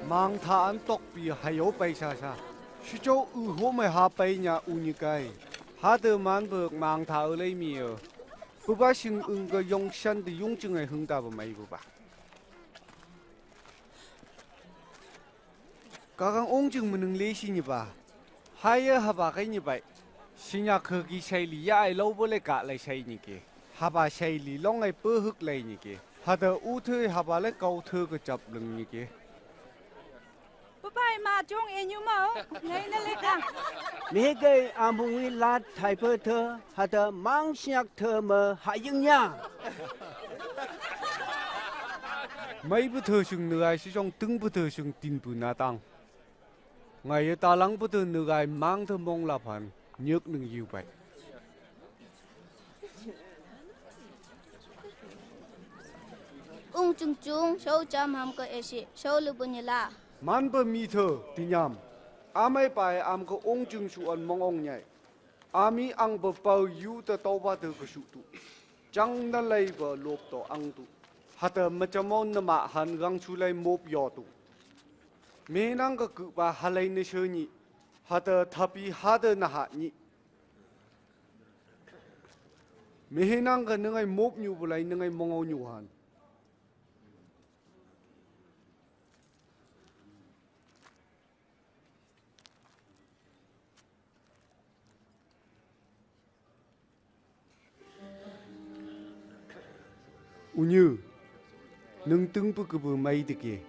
망타안 떡비 하요 바이샤샤 시조 의호메 하바이냐 우니까이 하드만 벅 망타 을레미여 부바싱 응거 용산의 용증의 흥답은 마이부바 가강 옹증문응 레시니바 하여 하바가이니바이 신야 거기 셰일리 야이 로벌레 가레 셰이니게 하바 셰일리 롱의 뻐흑 레이니게 하더 우트의 하바레 가우트그 잡릉니게 Bye ma jong enyu mo ngai na le ka me gai ambungwi lat thaipe the hada mang siak the me hayingnya mai부터 싱 너가 시종 등부터 싱 딘부나당 ngày ta lăng bút từ người mang thơ mong là phần nhược đừng yêu vậy chung chung sâu chăm ham ko esi sâu lübü la man bơ mi thơ tinyam amai pai am ko ong chung su an mong ong nhai ami ang bơ pau yu ta tàu ba thơ ko su tu chang na lei bơ lop to ang tu hata machamon na ma han gang chu lei mop yo tu me nang ka ku ba halai ne shoni hata thapi hada na ha ni me nang ka ngai mop nyu bulai ngai mong au nyu han Unyu, nung tung pu kubu mai dike.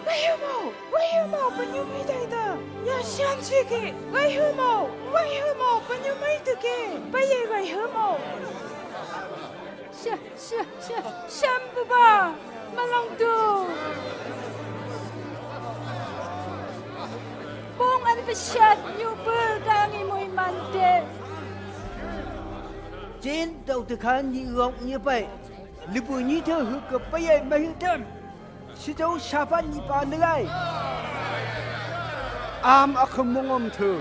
Veipü, penyu mai dai da. Ya xian chi ke. Veipü, penyu mai dike. Bai veipü. Xian bu ba. Malong tu. Bong an besyat nyuber kami moihimante. trên đầu thực hành như gọng như vậy lübü như thơ hư cập bây giờ mà hư tâm sĩ châu sa phát như bà nữ ai am akham mongom thơ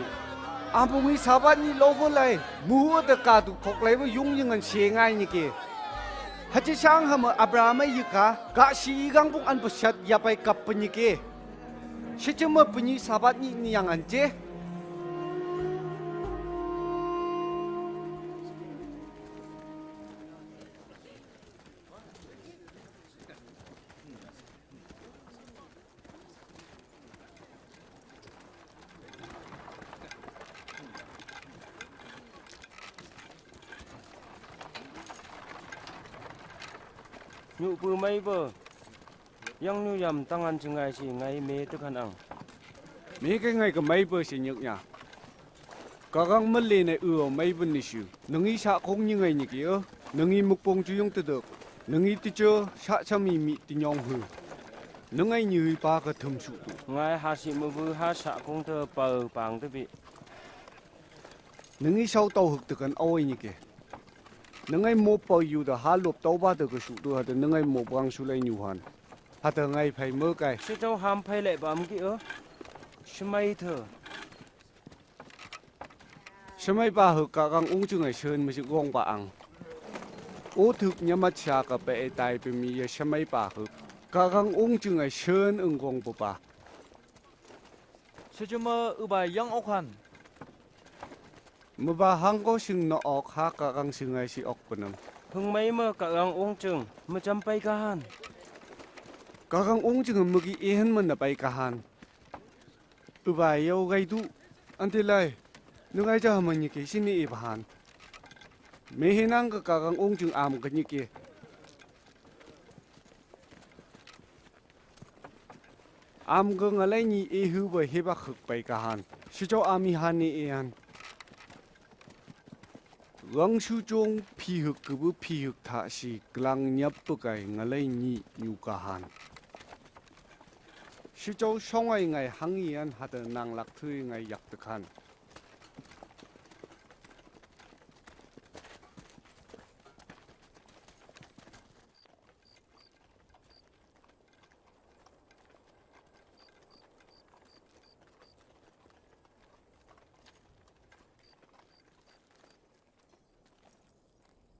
am bungi sabat ni logo lai mu ta ka tu khok lai ba yung yang an se ngai ni ke hachi sang ham abraham yika ga si gang bung an besyat ya pai kap ni ke 시점은 분이 사바니 양한제 nhu bư mấy bờ yang nhu yam tăng ăn chừng ngày chỉ ngày mê tức hẳn ăn mấy cái ngày cái mấy bữa sinh nhật nha các gang mất lên này mấy bên này xíu nâng ý xã không như ngày như kia nâng ý mục bông chú dùng tự được nâng ý tự chơi xã chăm ý mị tự nhong hư nâng ai như ba cái thầm sụt ngày hà sĩ mơ bư hà xã không thơ bờ bảng tới bị nâng ý sau tàu hực tự cần oi như kia nâng ai một bao nhiêu đó hà lốp tàu ba tự cái sụt đó thì nâng ai một băng sụt lại nhiều hơn hà tự ngày phải mơ cái sẽ cháu ham phải lại bám kia sẽ may thở sẽ may ba hực các gang ung chung ngày sơn mới chịu gong ba ăn ô thực nhắm mắt xa cả bệ tài bề mi sẽ may ba hực các gang ung chung ngày sơn ung gong bộ ba sẽ cho mơ bài yang ốc hẳn mà ba hang có sinh nó ốc ha các gang sinh ngày si ốc bên nam hưng mấy mơ các gang ung chừng mà chăm bay cả hàn các gang ung chung mà cái yên mình là bay cả hàn bài yêu gây du anh thấy lại nếu ai cho mình như cái xin đi bàn mấy hình năng các gang ung chung am cái như kia am cái ngay lại như hư với hepak hực bay cả hàn sẽ cho ami hàn này an gang su chung phi hực cứ bữa phi hực thà si klang nhập cái ngay lại như cả hàn sẽ cho xong ngày hàng yên hạt nanglak dhüi ngày yak được hàn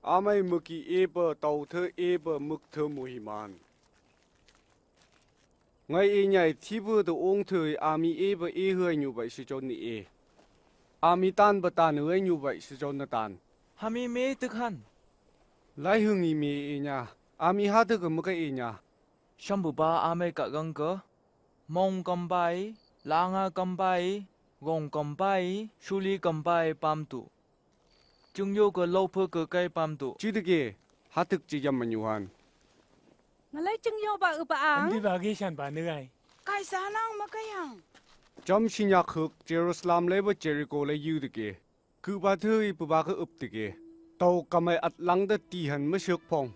amai muki eba tàu thơ eba muk thơ moihimante ngày nhảy thi vừa từ ông thời ami eba hơi như vậy sẽ cho ni ami tan bát tan hơi như vậy sẽ cho nó tan hami mê tức hẳn lại hưng y mê nha ami hát được một cái nha Shambhu ba ame cả gang cơ mong cầm bay langa cầm bay gong cầm bay suli cầm bay pam tu chung yo cơ lâu phơ cơ cây pam tu chỉ được cái hát được chỉ dám mà nhiều hơn ngalai chừng yo ba ang đi vào cái sản bản nữa ai kai sa nang ma kai ang chăm sinh nhạc hực Jerusalem lấy với Jericho lấy yêu được cái cứ ba thứ bu ba cái ấp được cái tàu cầm ai ắt lăng đất tì hẳn mới sực phong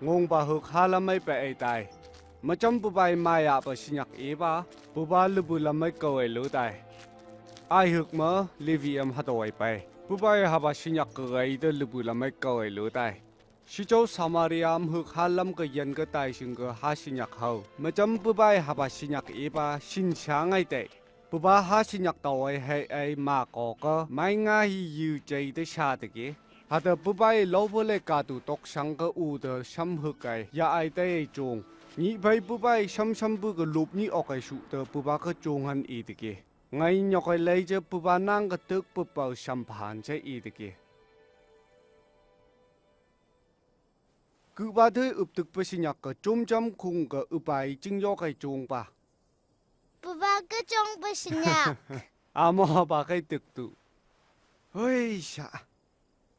ngông ba hực hà làm mấy bè tai mà chăm bu ba mai à ba sinh nhạc ba bu ba lübü làm mấy câu ai lỡ tai ai hực mà Levi hát đòi bay bu ba Hapa sinh nhạc cái đó lübü làm mấy câu ai lỡ tai si châu Samariam hực hà làm cái dân cái tai sinh cái hà sinh nhạc hậu mà chăm bu ba Hapa sinh nhạc ba sinh sáng ai tệ bu ba hà sinh nhạc tàu ai mà có cái mai ngay yêu chơi tới xa được cái hạt bu ba lâu bữa lại cả tụ tóc sang cái u đó xăm hực cái ya ai tới chung nhị bay bu ba xăm bu cái lụp nhị ở cái sụt đó bu ba cái chung hắn ý được cái ngay nhóc cái lấy cho bu ba nang cái tức bu bao xăm phản chơi ý được cái cứ ba thứ ướp thực bớt sinh nhạc cái chôm chăm khung cái ướp bài chính do cái chung ba bu ba cái chung bớt sinh nhạc mà ba cái thực tụ ôi sa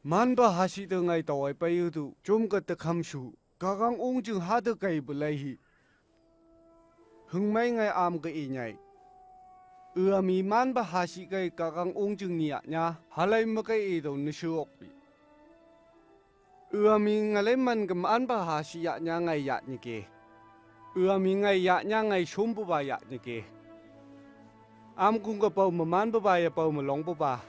man ba hasi từ ngày tàu bay tụ chôm cái thực ham su các gang ung chừng hát được cái bự lấy hi hưng mấy ngày cái ý nhảy mi man ba hasi cái các gang ung chừng nhẹ nha halai mà cái ý đâu nó sưu ốc mi ngày lấy man cái man ba hasi nhẹ nha ngày nhẹ như kia mi ngày nhẹ nha ngày chôm bu ba nhẹ như kia cũng có bao mà man bu ba bao mà long bu ba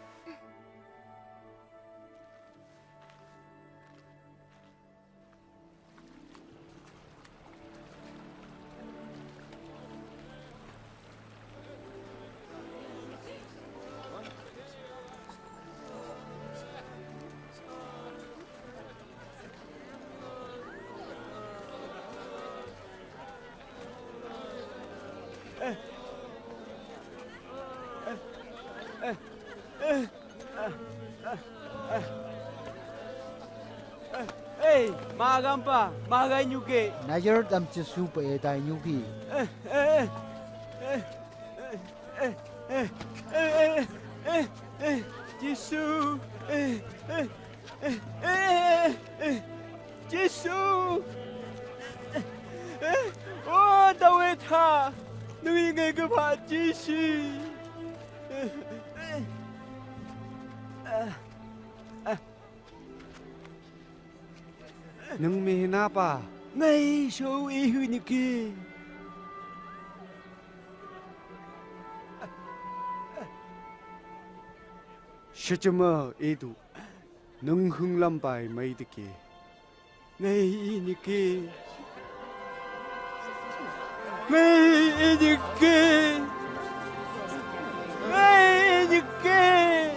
Hey, magampa, maganyuke. Nagar dam chisu pe dai nyuki. Jisu. Jisu. Jisu. Oh, tao hết tha. Nâng ngay cái Hapa Jisu. Nung mihina pa. Ngay số ý hư như kia. Shachama edu. Nung hung lampai may dike. Ngay ý như kia. Ngay ý như kia. Ngay ý như kia.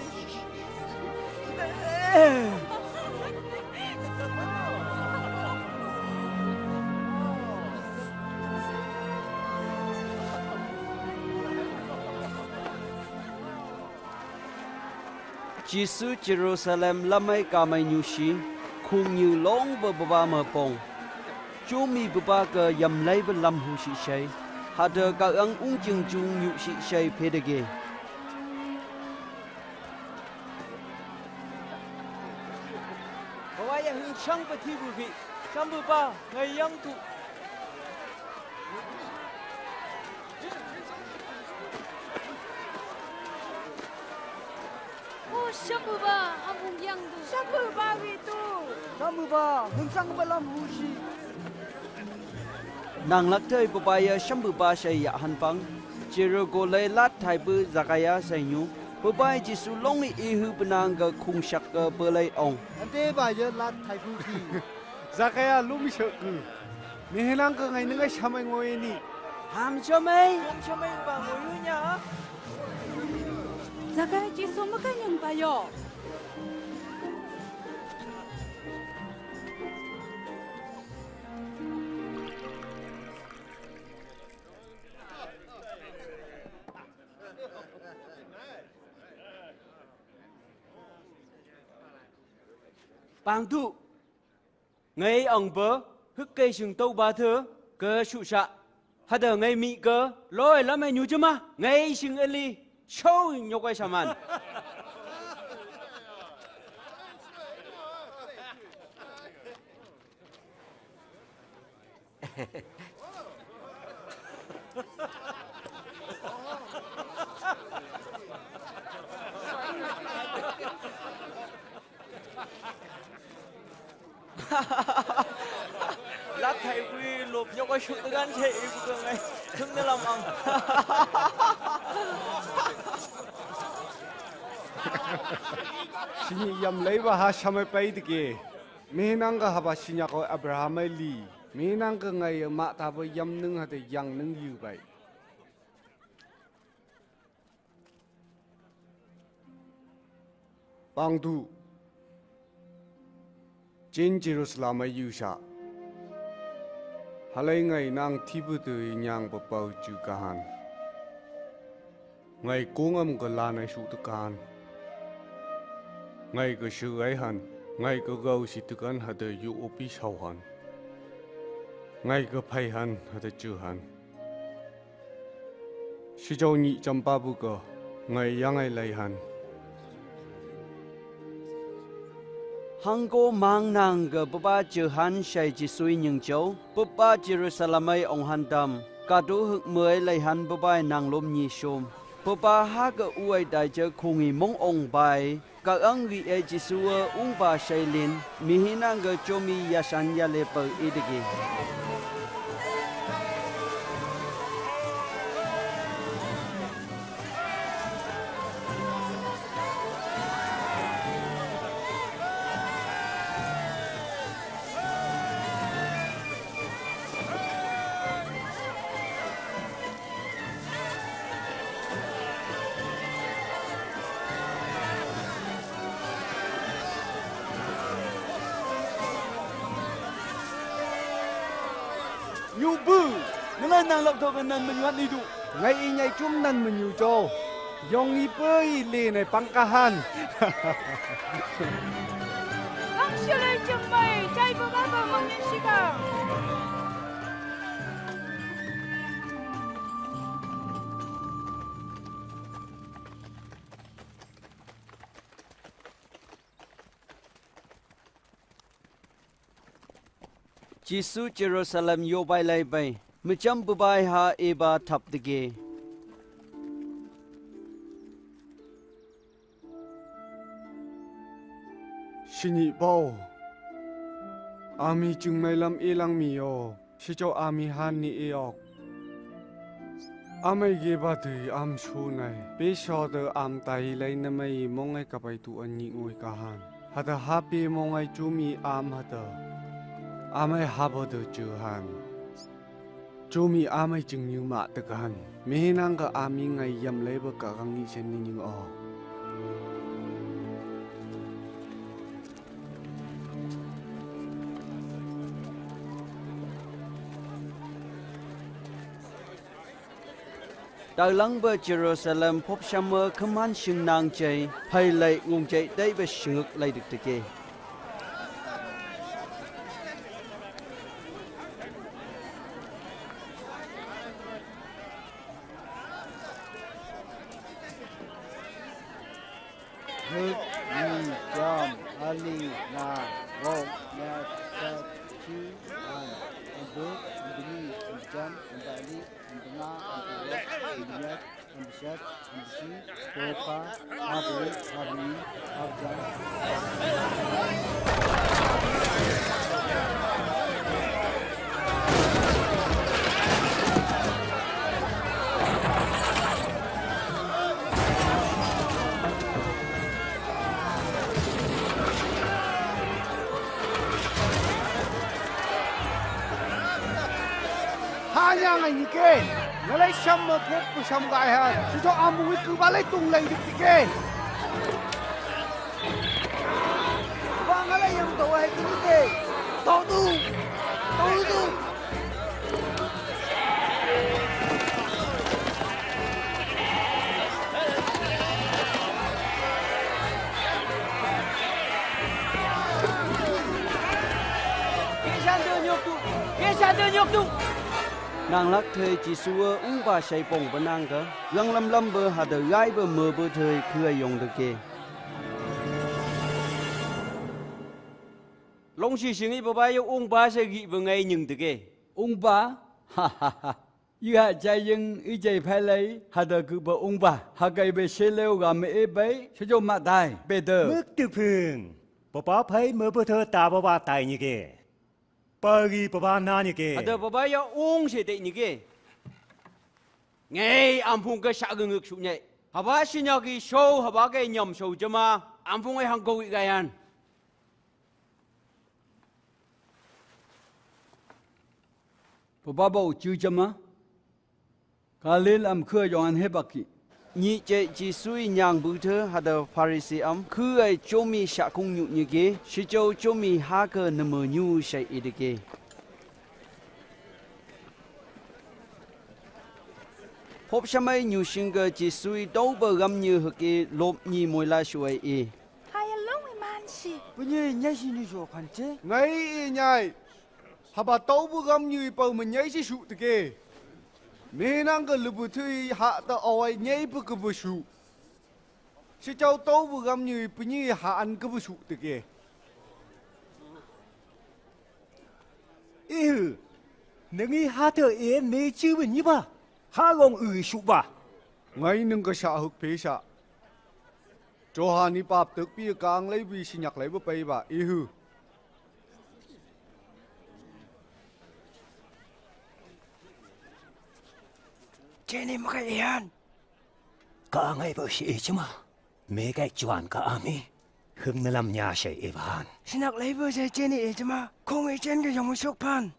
Jisu Jerusalem lamai kamai nyushi khung như long bờ bờ mờ pong chú mi bờ cái yam lấy bờ lam hu shi shei hà đờ cả ang ung chung chung nhu shi shei pedage Bawai yang hung sang pati bubi sambu pa ngai yang tu. Shabu ba amung yang du. Shabu ba itu. Shabu ba hungsang balam hushi. nanglak thai papaya shabu ba shei ya han pang jero go le lat thai bu zakaya sai nyu papai Jisu long i hu benang ga khung shak ga pelai ong Ante ba je lat thai bu ki. Zakaya lumi shakku. Mihinang ka ngay nungay shamay ngoy ni. ham chamai ba moihimante nya. Zakai Jisu makanyang bayo. bang tu ngay ông bớ hức cây sừng tâu ba thơ cơ sụ sạ hà đờ ngay mị cơ lôi lắm mày nhú chứ mà ngay sừng eli show nhóc ai saman Lát thầy quy lụp nhóc ai sụt gan shei của ngay thương nên làm ăn. Sini yam lấy ba ha shamay pay dike. Mihinang ka haba sinya ko Abraham ay li. Mihinang ka ngay ma tabo yam nung hati yang nung yu bay. Bang tu. Jin Jerusalem ay yu sha. Halay ngay nang tibu tu nyang babaw ju kahan. Ngay kungam ka lanay sutukan. Ngay ka shuay han. Ngay ka gaw situkan hada yu opi shawan. Ngay ka payhan hada juhan. Shijaw ni jampabu ka. Ngay yang ay layhan. Hanggo mang nang ga baba Johan shei Jisui nyung châu baba Jerusalem ai ong han dam kadu huk mới lai han baba nang lom nyi shom baba ha ga uai dai je khungi mong ong bai ka ang ri e Jisu ung ba shei lin mi hinang ga chomi yasan ya le pa idigi lübü ngay nanglak thâu bên nan mình ngắt đi đủ Ngay i nyay chum nan man yu jo. Yong i pơi le nay pangkahan. Ang siyalay chumay. Chay pa ba ba mangin siya? Jisu Jerusalem yo bai lai bai. Macam bubai ha eba thap dege. Sini bao. Ami chung mai lam ilang mi yo. Si cho ami han ni eok. Amai ge ba dhüi am shu nai. Be sho de am tai lai na mai mongai ka bai tu an ni ngoi ka han. Hada happy mongai chu mi am hada. Amai habo de chu han. Chu mi amai chung như ma te ka han. Me nang ka ami ngai yam lai ba ka gang ni sen ni o. Đại lăng bờ Jerusalem phốp summer khăm han sừng nang chạy, hay lại ngung chạy đây về sừng lại được tự kê. Hực, mì, chom, ali, na, gom, nhạc, sạch, chư, an, bước, bini, chân, bali, na, Dimapur, Shei, Hapa, Hanya ngai ni ke. Ngalai sam ma phop ku sam gai ha. Si cho amui ku ba lai tung lai dik ke. Ba ngalai yang to hai ki ni ke. To tu. Nanglak thời chỉ xua ba shei bông bờ nang cơ, lăng lâm bờ hà đờ gai bờ mờ bờ thời khưa dùng được kê. Long si sinh bờ bay ba shei gị bờ ngay nhưng được kê. Ba, ha ha ha. Yêu hạ chạy nhưng ý chạy phải lấy hà đờ cứ bờ ba, hà cây bờ shei leo gà mẹ bấy, sẽ cho mặt đài bê đờ. Mức tiêu phương, bà phải mơ bờ thơ ta bà tài như kê. Pagi bapa na ni ke. Ada bapa ya si te ni ke. Ngay ampung ke sa genguk su nyai. Haba sinya ki show haba ke nyam show jema ampung ai hang go gayan. Bapa bau chu jama. Kalil am khưa yon hepak. Nhị chạy chỉ suy nhang bự thơ hà đờ Pharisee khứ ai cho mi sa kung nhu như kê, si châu cho mi ha cơ nơ mờ nhu shei ý kê. Phốp samay nhu sinh cơ chỉ suy đâu bờ gam như hực kê lốp nhị môi la suy ý. Hai long mi man si. Bây giờ nhảy si như chỗ khoan chế. Ngay nhảy. Hà bà đâu bờ gam như bờ mình nhảy si sụ te kê. Mê nang ka lübü thüi hạ ta oi nhei bơ ka bơ shu. Si châu tâu bơ gam như bơ như hạ ăn ka bơ shu te ke. Nâng hạ thơ mê chư bơ như ba. Hạ gong shu ba. Ngay nâng ka sa hực phê sa. Cho hà ni bạp tực bì càng lấy bì si nhạc lấy bơ bay ba. Jenny makaihan. Ka ngay bơ si chuma. Mê cái chuan ka ami. Hưng na lam nhà shei evan. Sinak lấy bơ se Jenny chuma. Không ai chen cái dòng sốc pan.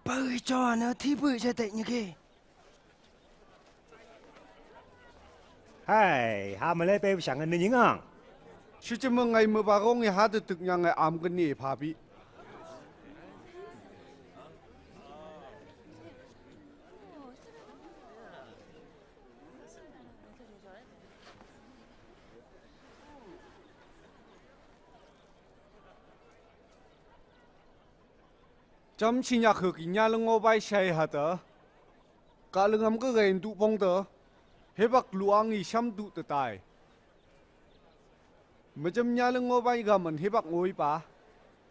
Bơ cho nó thi bự se tệ như kia. Hai, hà mà lấy bê sang anh những ang. Si chuma ngay mơ ba gong ya hạ tực nhang ngay am ka ni pa bi. Chăm chỉ nhạc hực nhà lưng ngô bay shei hả tớ. Cả lưng âm cứ gầy tụ bông tớ. Hepak luang i sam tụ tớ tài. Mà chăm nhà lưng ngô bay gà mình hepak ngồi pa.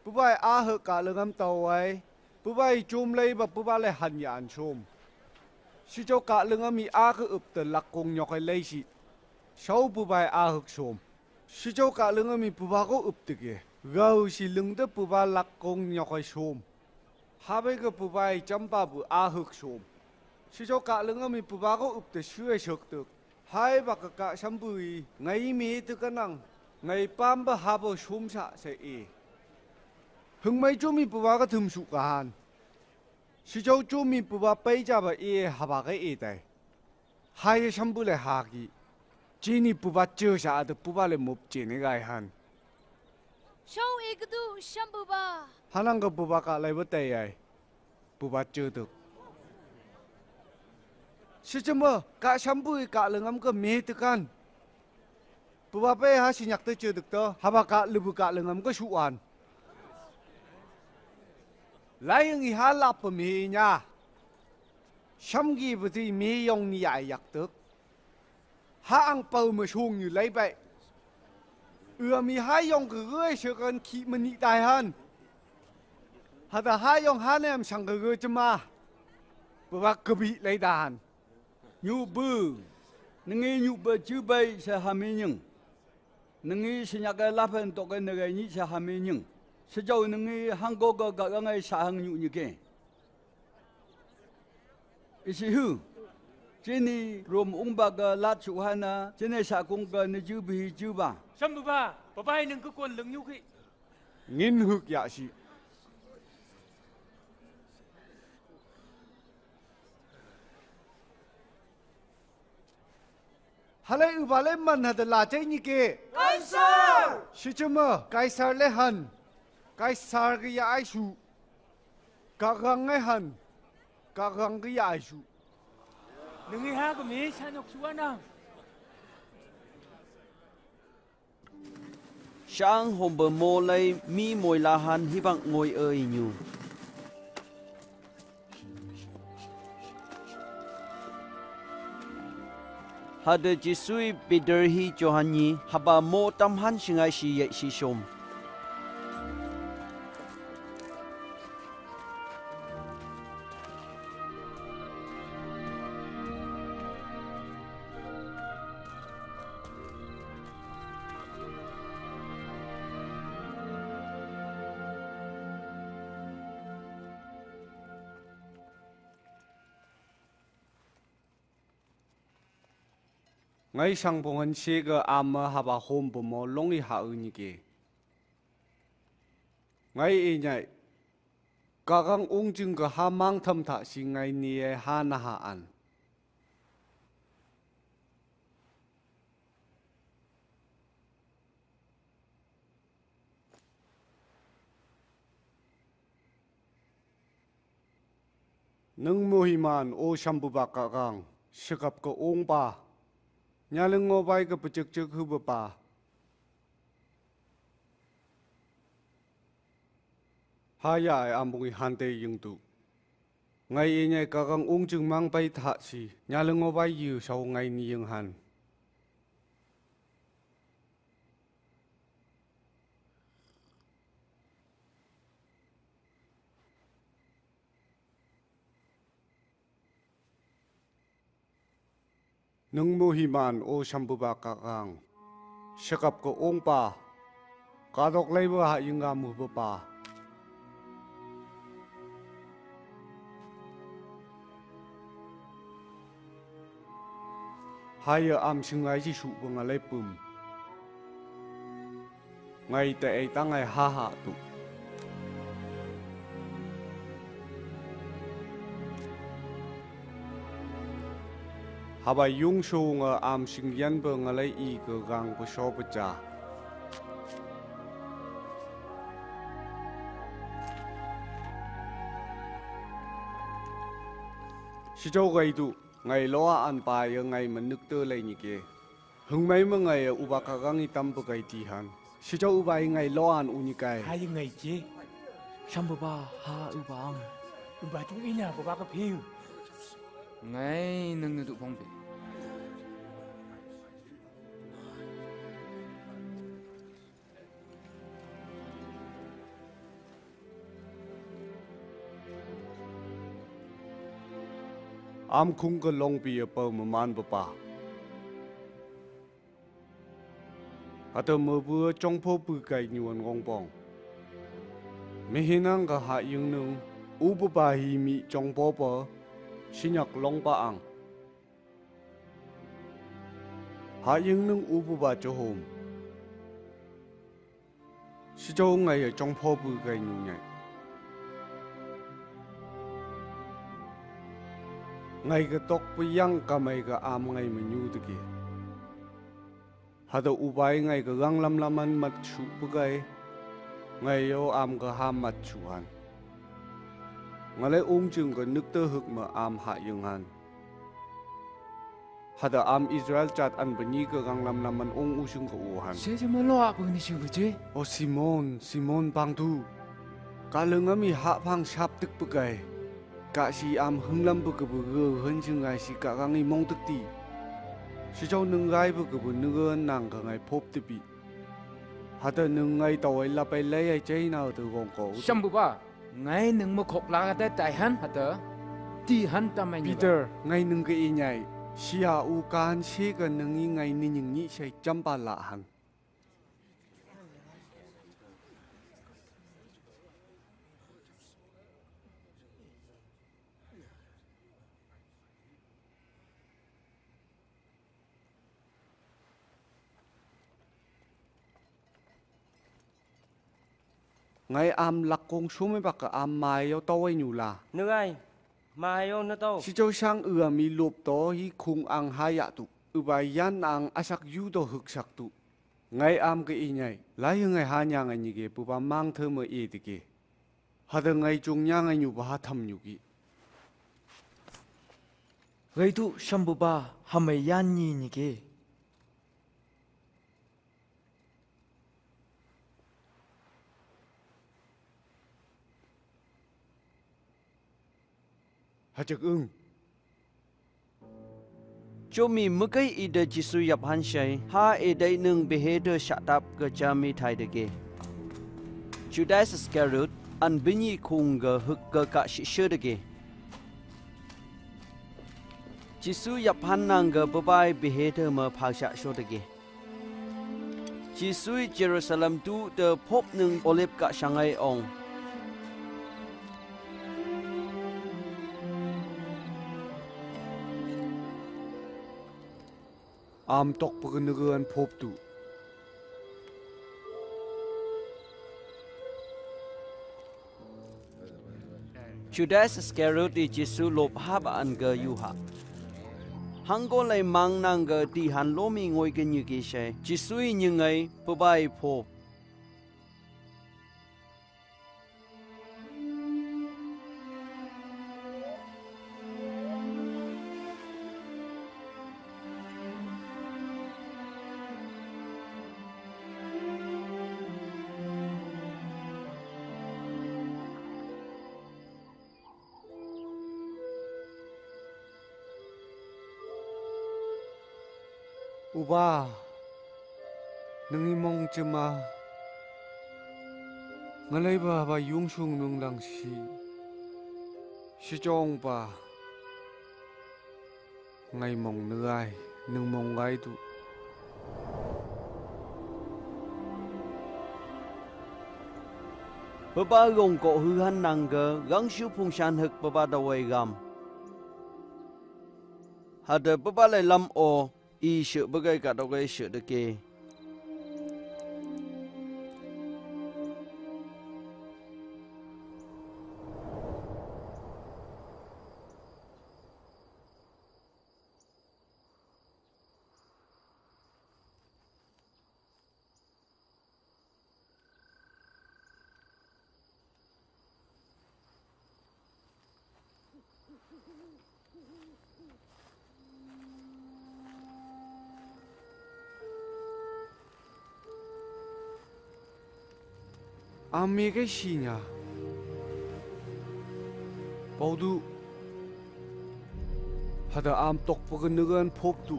Bố bay á hực cả lưng âm tàu ấy. bù bài chôm lấy và bù bà lại hàn nhạn chôm si châu cả lưng mi a cứ ụp từ lạc cùng nhọc hay lấy si sau bù bài a hực chôm si châu cả lưng mi bù bà có ụp từ kì gầu si lưng đó bù bà lạc cùng nhọc hay chôm hà bây cái bù bài chăm bà bù a hực chôm si châu cả lưng mi bù bà có ụp từ xuôi sực được hai bà cả sắm bùi ngày mi từ cái năng ngày pam bà hà bà chôm sa sẽ e hưng mấy chỗ mi bù bà có thum sụ cả hàn si châu chỗ mi bù bà bây giờ bà e hà bà cái e đây hai cái sắm bùi lại hà kì chỉ ni bù bà chưa sa được bù bà lại một chỉ này cái hàn shou e cái tu sham bù bà Hanang ka bù bà cả lại bất tay ai bù bà chưa được si chăm mơ cả sắm bùi cả lưng âm cái mê tự can bù bà bây ha si nhắc tới chưa được đó hà bà cả lübü cả lưng âm cái sụ an lại những hà lạp bờ mê nha sắm gì bữa thì mê yong ni ai yak được ha ang bầu mà xuống như lấy vậy mi hai yong cái người sẽ cần khi mình đi đại hơn hà ta hai yong hai em sang cái người chứ mà bữa bà cứ bị lấy đàn nhu bư nâng ấy nhu bơ chư bay sẽ hàm nhưng nâng ấy sinh nhạc cái láp hen tộc cái nâng ấy nhị sẽ hàm nhưng sẽ cho nâng ấy hang go go cái ngay sa hang nhu như cái isi hư trên này rom ung bạc lát chủ hana trên này sa cung cái này chư bì chư bà Sam bù bà bài nâng cứ quần lưng nhu khi nghìn hực dạ si Halay ubale man hada la chay ni ke Kaisar si chuma Kaisar le han Kaisar cái ya ai su ka gang ngai han ka gang cái ya ai su nâng ấy ha có mê sa nhọc xuống nào sáng hôm bờ mô lây mi mồi la han hi bằng ngồi ơi nhu Hapa Jisu biderhi Johanni haba mo tamhan singai si ye si som ngay sang bông xe cái ama haba hôm bữa mò long đi hạ ư kì ngay ấy nhảy các ang ung chừng cái ha mang thầm thả si ngay nia ha na ha an nung mohiman o shambu ba các ang sikap cái ong ba nhà lưng ngô bay cái bịch trực hư bờ bà hai ai am bùi hàn tê yung tu ngày ấy ngày các ang ung chừng mang bay thạ si nhà lưng ngô bay yêu sau ngày ni yung hàn nung mohiman o sambuba kakang sikap ko ong pa kadok lebo ha yung gamu pa haya am singai si su bunga lepum ngai te ai tangai ha ha tu haba yung show nga am singyan ba nga lay I ka gang pa show pa cha si châu gầy tu ngày lo an pa ya ngày man nuk tơ lay ni ke hung mai ma ngày uba ka gang itam pa kai ti han si châu uba ngày lo an uni kai hai ngày chi sam bù bà ha uba chúng ý nhà của bà cái phiêu ngay nâng tụ phong bì am khung ka long pi pa man pa hata mo bu chong pho pu kai nyuan gong pong me hinang ka ha yung nung u pa hi mi chong pho pa sinyak long pa ang ha yung nung u pa cho hom si châu ngày trong pho pu kai nyu nhai ngày cái tóc bây yang cả mấy cái am ngày mình nhu được kì, hạt đậu ubay ngày cái gang lam ăn mặt chú bữa cái, ngày yo am cái ham mặt chú han, ngày lấy chừng cái nước tơ hực mà am hạ yung han, hạt đậu am Israel chặt ăn bánh mì cái gang lam ăn chừng cái u han. Sẽ cho mà lo à bữa nay chịu chứ? Oh Simon bang tu, cả lưng ami hạ phang sáp tức bữa cái. Cả si am hưng lâm bực bực hơn chừng ngày si cả gang mong tức ti, si châu nương gai bực nương nàng cả ngày phốp ti bị, hạt nương ngày tàu ấy là phải lấy ai chơi nào từ gồng cổ. Xem bữa ba, ngày nương mà khóc lá cái tại hắn hạt ti hắn ta mày. Peter, ngày nương cái ý nhảy, si à u can si cái nương ngày nương những nhị say chăm ba lạ hắn. Ngày am lạc công số mấy bạc am mai yêu tao ấy nhủ là nước ai mai yêu nó tao si châu sang mi lốp to hi khung ang haya tu bài yan ang asak yu to hực sak tu ngày am cái ý nhảy lại ngày hà nhà ngày như kia bùa mang thơ mà ý thì kia hà đợt ngày chung nhà ngày nhủ bà thầm nhủ kia gây tu xem bùa ba hàm mày yan như kia hả chắc ưng cho mi mức cái ý đề Jisu nhập han shei ha ý đề nương behavior shut up cái cha mi thay đề ke Judas Iscariot an bini khung cái hực cái cả sĩ sơ đề ke Jisu nhập han nang cái babai behavior mà phá shạ sơ đề ke Jisu Jerusalem tu the phốp nương olive cả sangai ong am tok pagnugan phop tu Judas Iscariot di Jisu lop haba an ga yuha hango lai mang nang ga ti han lomi ngoi ke nyu ki she Jisu như ngai pabai phop uba nang imong chema ngalai ba yung sung nung lang si chong pa ngày mong ngai nung mong gai tu baba gong ko hu han nang ga gang shu phung shan hực baba da wei gam hada baba lai lam o y sự bagai cả đâu cái sự được kê Ami cái gì nhỉ? Bao du, hada am tok pagnugan phop tu.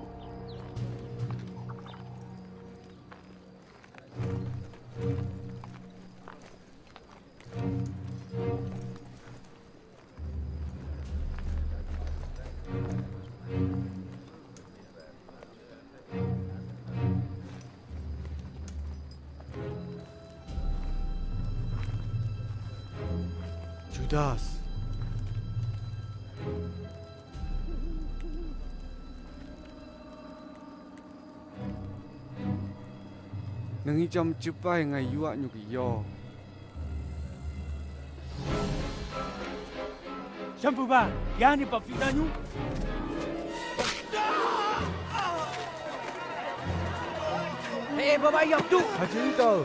Judas nangi jam cepai ngai yuak nyuki yo Sampu ba, yani papitanyu. Hei baba yap tu. Hajin tau.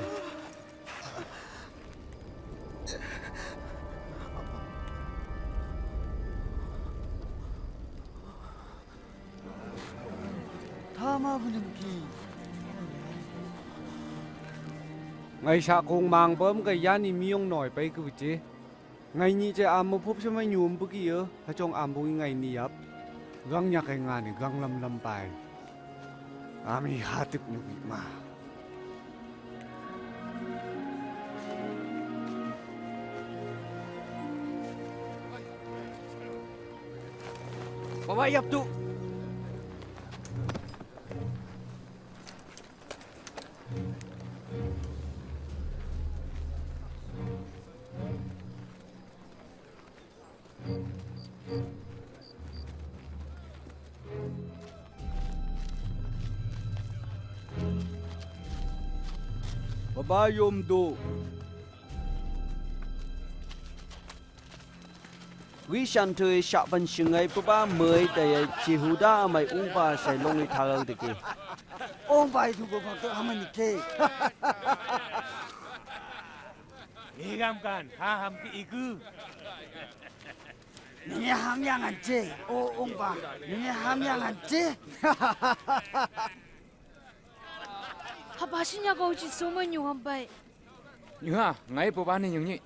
Thama bunungki. Ngai sa kong mang bom ka yani miyong noi pai ku che. Ngai ni che am mo phop sa mai nyum bu ki yo. Ha chong am bu ngai ni yap. Gang nya kai nga ni gang lam lam pai. Ami hatik nyuki ma. Baba yap tu. Baba yom do. Quý sản thời sạ ban sinh ấy baba mới tại chỉ hú đa mày uống ba sai long đi thang được kì. Ông bài thu baba tự ham anh kê. Igam kan, ha ham ki igu. Nini ham yang anh chê. Ô ông bà, nini ham yang anh chê. Hapa sinya go Jisu menyuham bai. Nya, ngai baba ni nyung ni.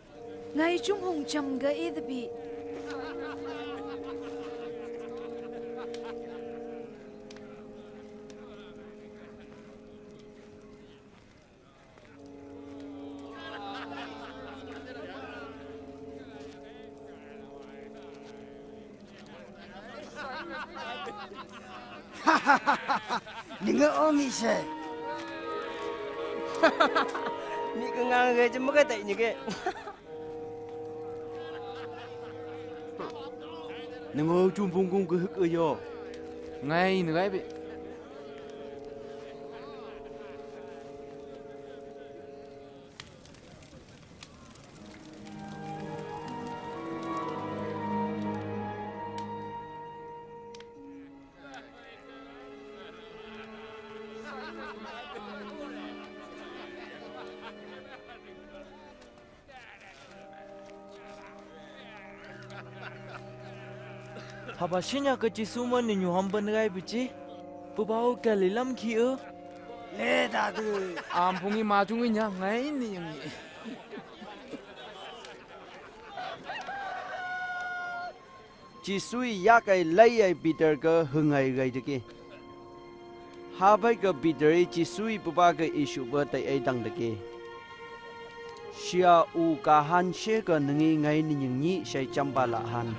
Ngai chung hong cham ga e the bi. Ninga omi shei. Ni cứ ngang ghê chứ mất cái tệ như kia. Nâng ô chung phung cung cứ hức ơi vô. Ngai nữa bị. Hapa sinya ke Jisu man ni nyuham benrai bici. Pebau kali lam kia. Lê ta từ. Ampungi majungi nya ngai ni nyung ni. Chỉ suy ya cái lấy ai Peter cái hưng ai gây được kì. Ha phải cái Peter chỉ suy baba cái issue bơ tại ai đăng được kì. Sia u ka han she cái ngi ngai ni nyung ni shei chamba la han.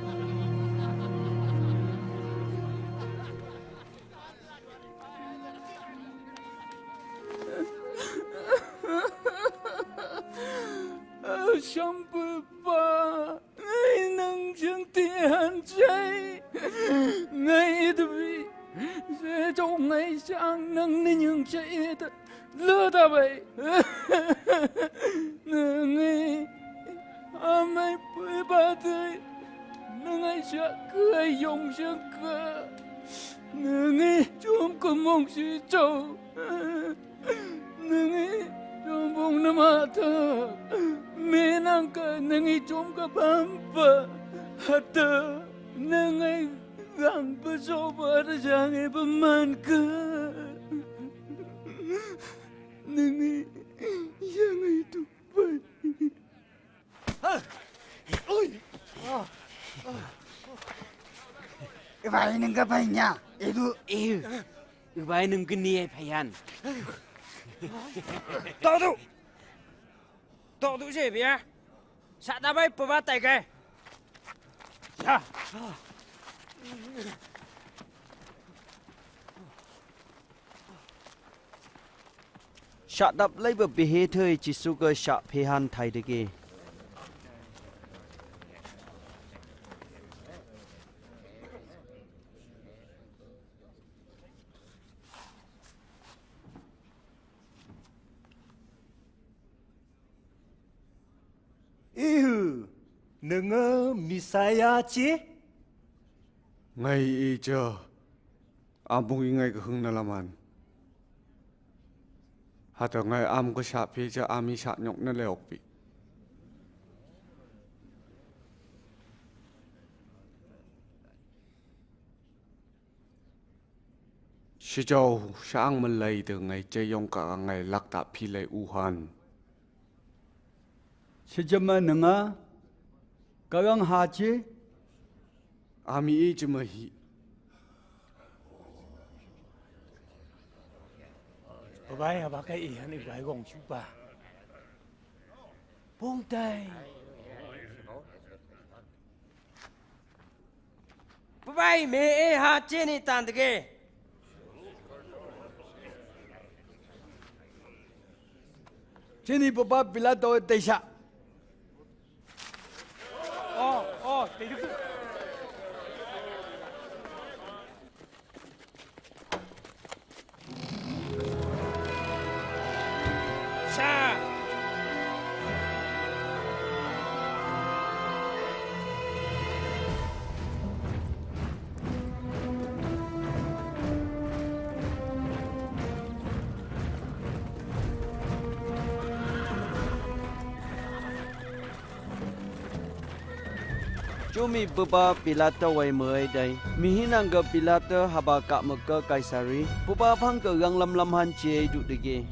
Sampu ba, ngai nang jeng tian shei, ngai tu bi, se trong ngai sang nang ni nyung shei ta, lơ ta bay, ngai, amai pui ba tui, ngai sa cười yong sang cơ, ngai chung cơ mong si châu, ngai chung bông nam hạ thơ. Menangka nangi chomka pampa hata nangai gampa sobar jange pemanka nangi jangai tupai. Oi. Vai nang ka pai nya. Edu. Vai nang kini ai phayan. Todo. Todo gì vậy? Sao ta bay baba tay cái? Ya. Sạ đập lấy bờ bể thời chỉ su cái sạ phê han thay được kì. nâng Messiah chứ ngày y chờ among ingay ka hung nalaman hata ngay am ko siya pi cha ami siya nyok na leok pi si châu sang mình lấy từ ngày chơi yong cả ngày lạc tạ pi lấy uhan si chama nanga kagang ha chứ ami y chama hi Babai apa kai ihan ni bai gong chu ba. Bông tay. Babai me ha cheni tan de Cheni baba bila do teisa. Te được. Cumi buba pilato wai mới đây. Mihinang ga pilato haba ka maka kaisari. Buba phang ka gang lam han che du dige.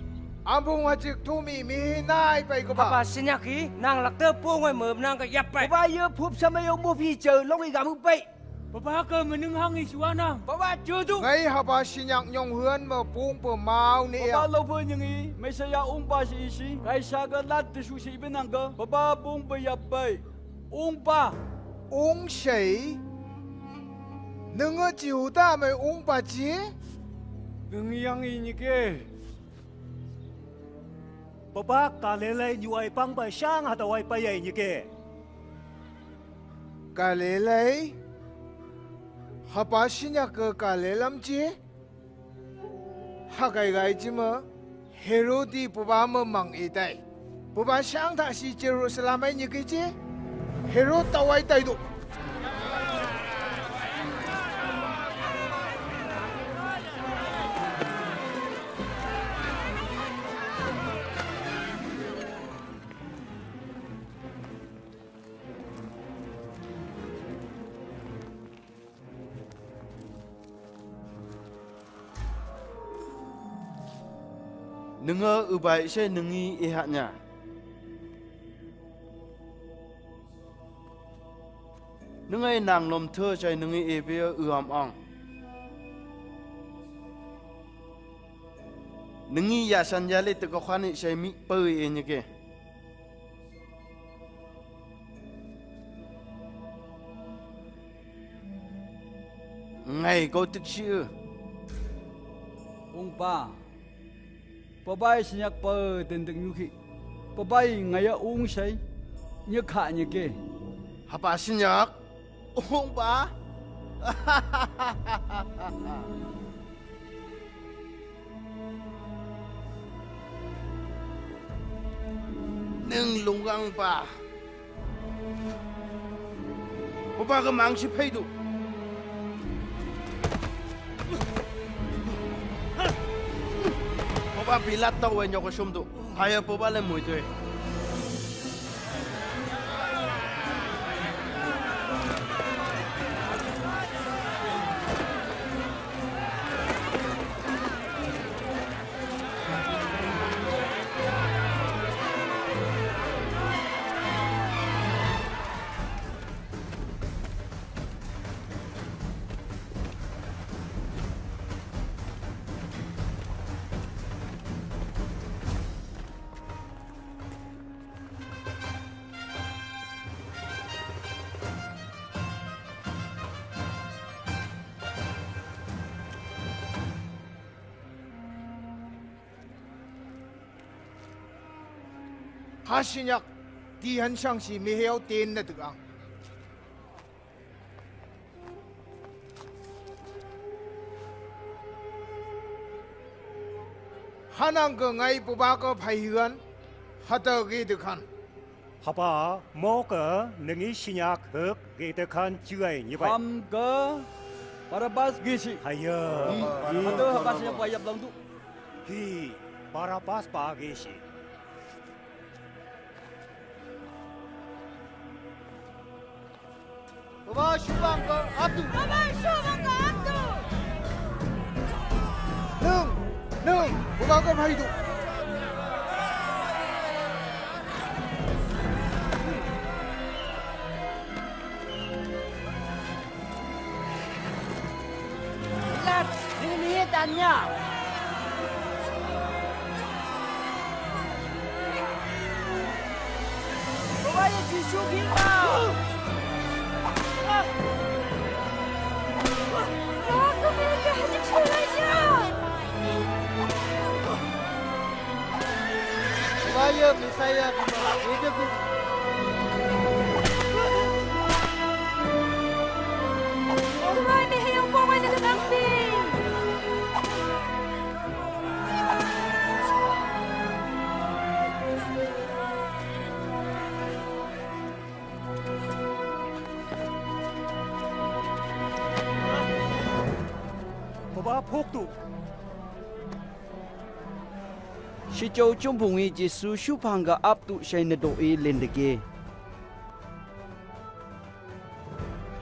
Ambung hajik tumi mi nai pai ko ba. Hapa sinyaki nanglak te po ngoi mem nang ka yap pai. Baba ye phup samayo mo phi chờ long i gam pai. Baba ka menung hang isuana. Baba chưa tu. Ngai haba sinyak nyong huan ma pung pa mau ni. Baba lo pho nyang i mai sa ya pa si si. Kaisa ga lat te su si benang ga. Baba pung pa yap pai. Pa shei nâng chiu ta mai ba chi nâng yang i ni ke Baba ka le lai nyu ai pang ba sang ha tawai pa yai ni ke ka le lai ha pa sinya ka le lam chi ha gai gai chi ma herodi baba ma mang i dai baba sang tha si Jerusalem ai ni ke chi Herod tawai tai do Nunga ubai shei nungi ihatnya. Nungai nang lom thơ chai nungi ebia uam ong. Nungi ya sanjali te ko khani shai mi peui e nyeke. Ngai ko tik chiu. Pa Babai sinyak pa tendeng nyuki. Babai ngaya say nyak ha nyeke. Hapa sinyak pa. Neng lungang pa. Baba ka mang si pay do. Baba pilat tao wenyo ko sumdo. Haya baba le muy tue. 하신약 디한상시 미해오 뗀나드강 하나가 ngai bubaka phaihuan hata ge dukhan Hapa mau ke nengi sinyak hek kita kan cuai như vậy. Phom ke Barabas gisi. Hayo. Ada habas yang bayar lang tu. Hi Barabas pagi si. Baba shubang ke Abdu. Baba shubang ke Abdu. Nung, baba ke Baidu. Lihat, ini tanya. Hapa Jisu kita. Aku mereka hanya sulainya. Saya Messiah itu tu. Orang ni yang bawa dengan nangkü. Baba phok tu. Si châu chung bungi Jisu shupanga Abdu shei nedoi lendege.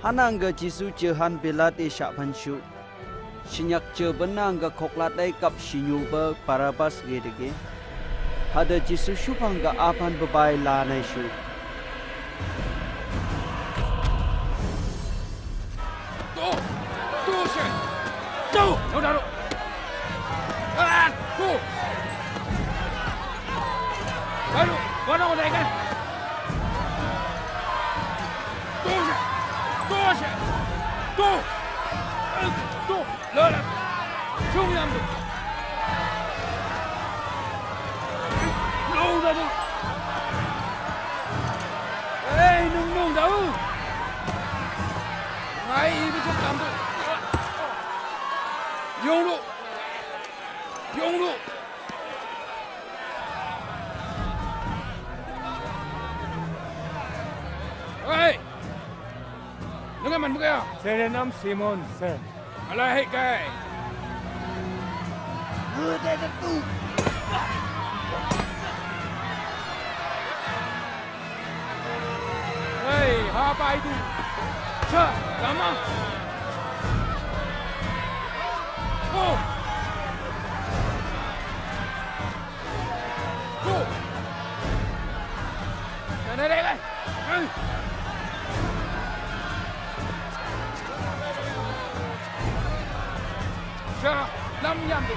Hananga Jisu jehan belate syapanshu. Sinyak je benanga koklat dai kap sinyu ber Barabas gedege. Hada Jisu shupanga apan bebai la nai shu. Tu shei. Tu, no daru. Ah, tu. Baru, mana orang kan? Tu, lala, cuma yang tu, lou dah tu, nung dah, ngai ibu cakap tu, yung lu. Hey! Nunggu man buka ya? Saya nama Simon, sir. Alah, hei kai. Udah tu. Hey, apa itu? Cak, lama. Oh. Oh. Nanglei. Cak, lam yam tu.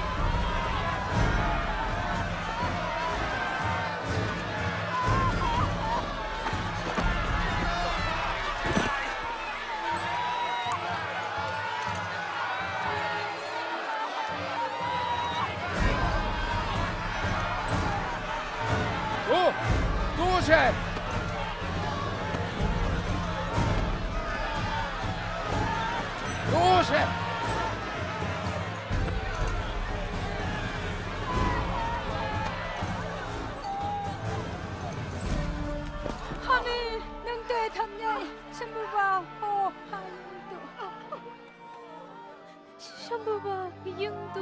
shei. shei. Honey, nâng tê thầm nhảy, xem bù vào, hồ, hai tụ. Xem bù vào, dân tụ.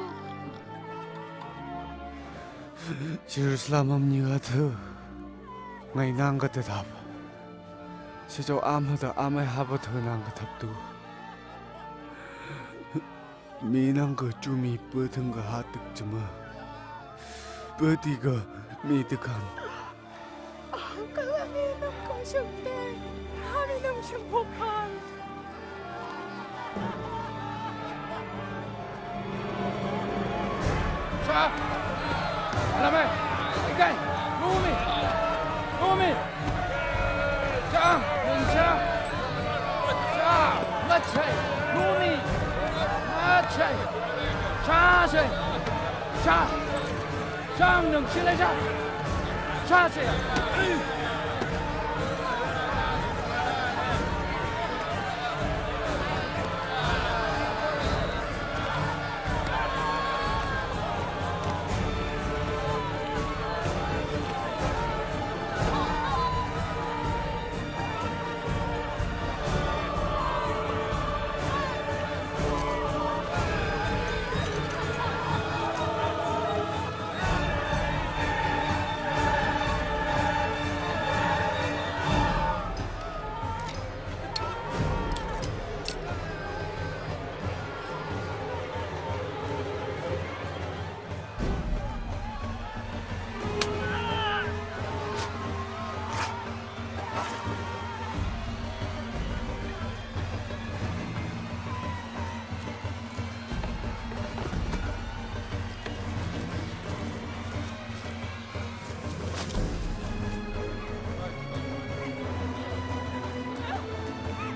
Jerusalem như thơ ngày nàng cái tháp sẽ cho am hờ am ai haba thơ nàng cái tháp tu mi nàng cái chú mi bơ thằng cái hạt tức chma bơ tì cái mi tức kan Kahvangi nang có sừng tê, honey nang sừng bù pan. Sa, alam eh, ikay, lumi, sa, matchay, lumi, matchay, sa, sang đừng xin lấy sa,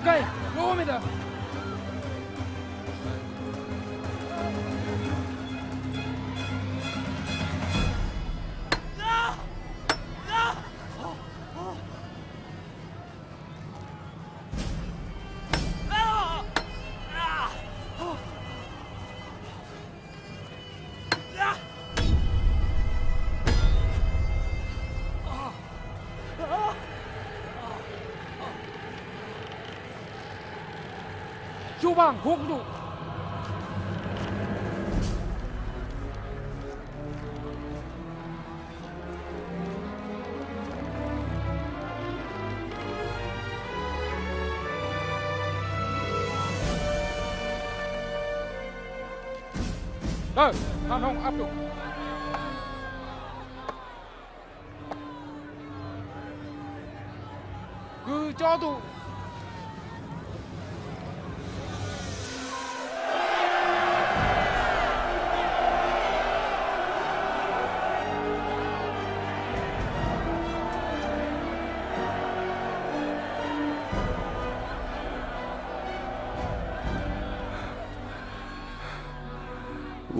cây lúa mày đó chú bằng không đủ đây hàn hồng áp dụng cứ cho tụ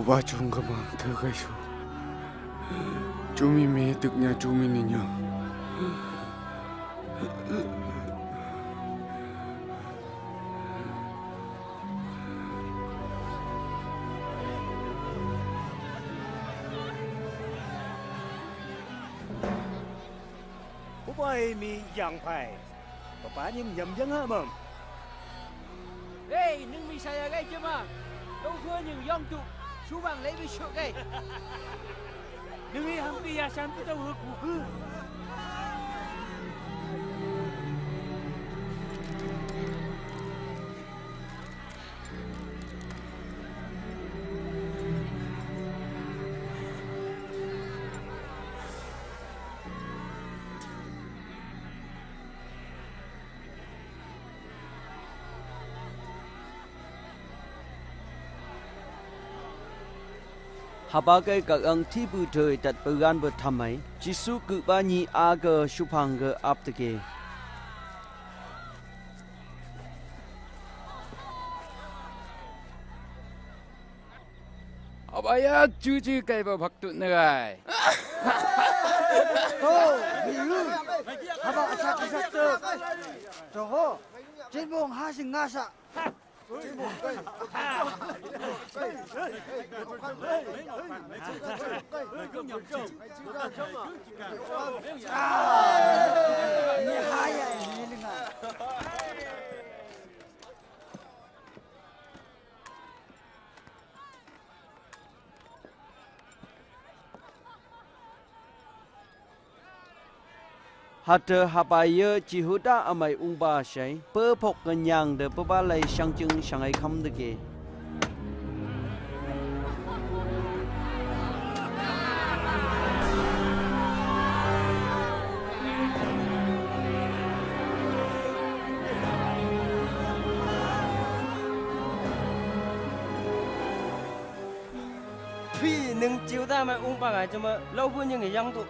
Uba chung kamang thơ su Chumi me tuk nya chumi ni nya Uba mi yang pai Papa nhâm nhầm dân hả mầm Ê, nâng mi saya gai chứ mà đâu khưa những dòng tụ chú bằng lấy với sữa gai nâng mi hăng bia san với tàu hực của khưa Hapa các ang thibu thời đặt bagan bờ tham ấy Jisu cứ ba nhị aga shupang ga apteke Abaya chú cây vào bạc tụi này beüi haba asak asak tu Toho trên bông ha sing ngasa Hata hapaya jihuda amai ungba shei per phok kenyang de peba lai sang chung sang ai kham de ke Phi nâng chiếu ta mà uống bằng ai cho mà lâu hơn những người dân tụ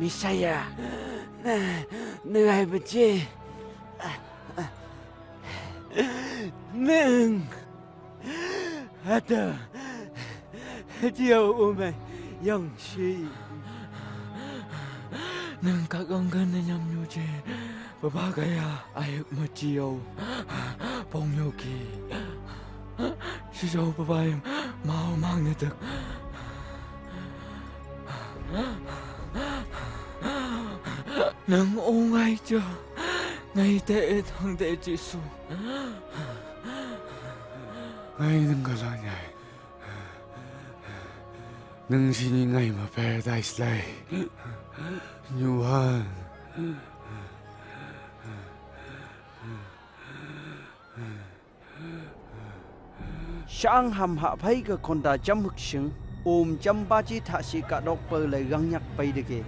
Misaya Nâng bật chê Nâng Hata Điều ôm mày Yang shei Nâng các ông gần nhằm nhu chê Bà ba gaya ai ước mà chiều bông yêu kỳ sư dâu bà bài mau mang nhà thực nâng ô ngay chưa ngay tệ thằng tệ chị su ngay nâng cả là nhảy nâng xin ngay mà paradise này nhiều hơn sang hầm hạ phây cái con ta chăm hực sừng chăm ba chi thạ sĩ cả đọc bờ lại găng nhắc bay được kì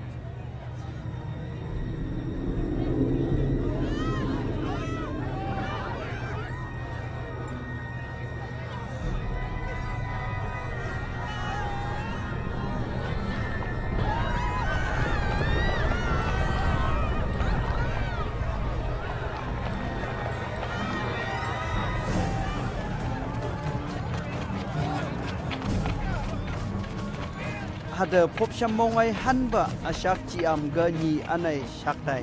ada pop shamongai hanba asak ciam ganyi anai saktai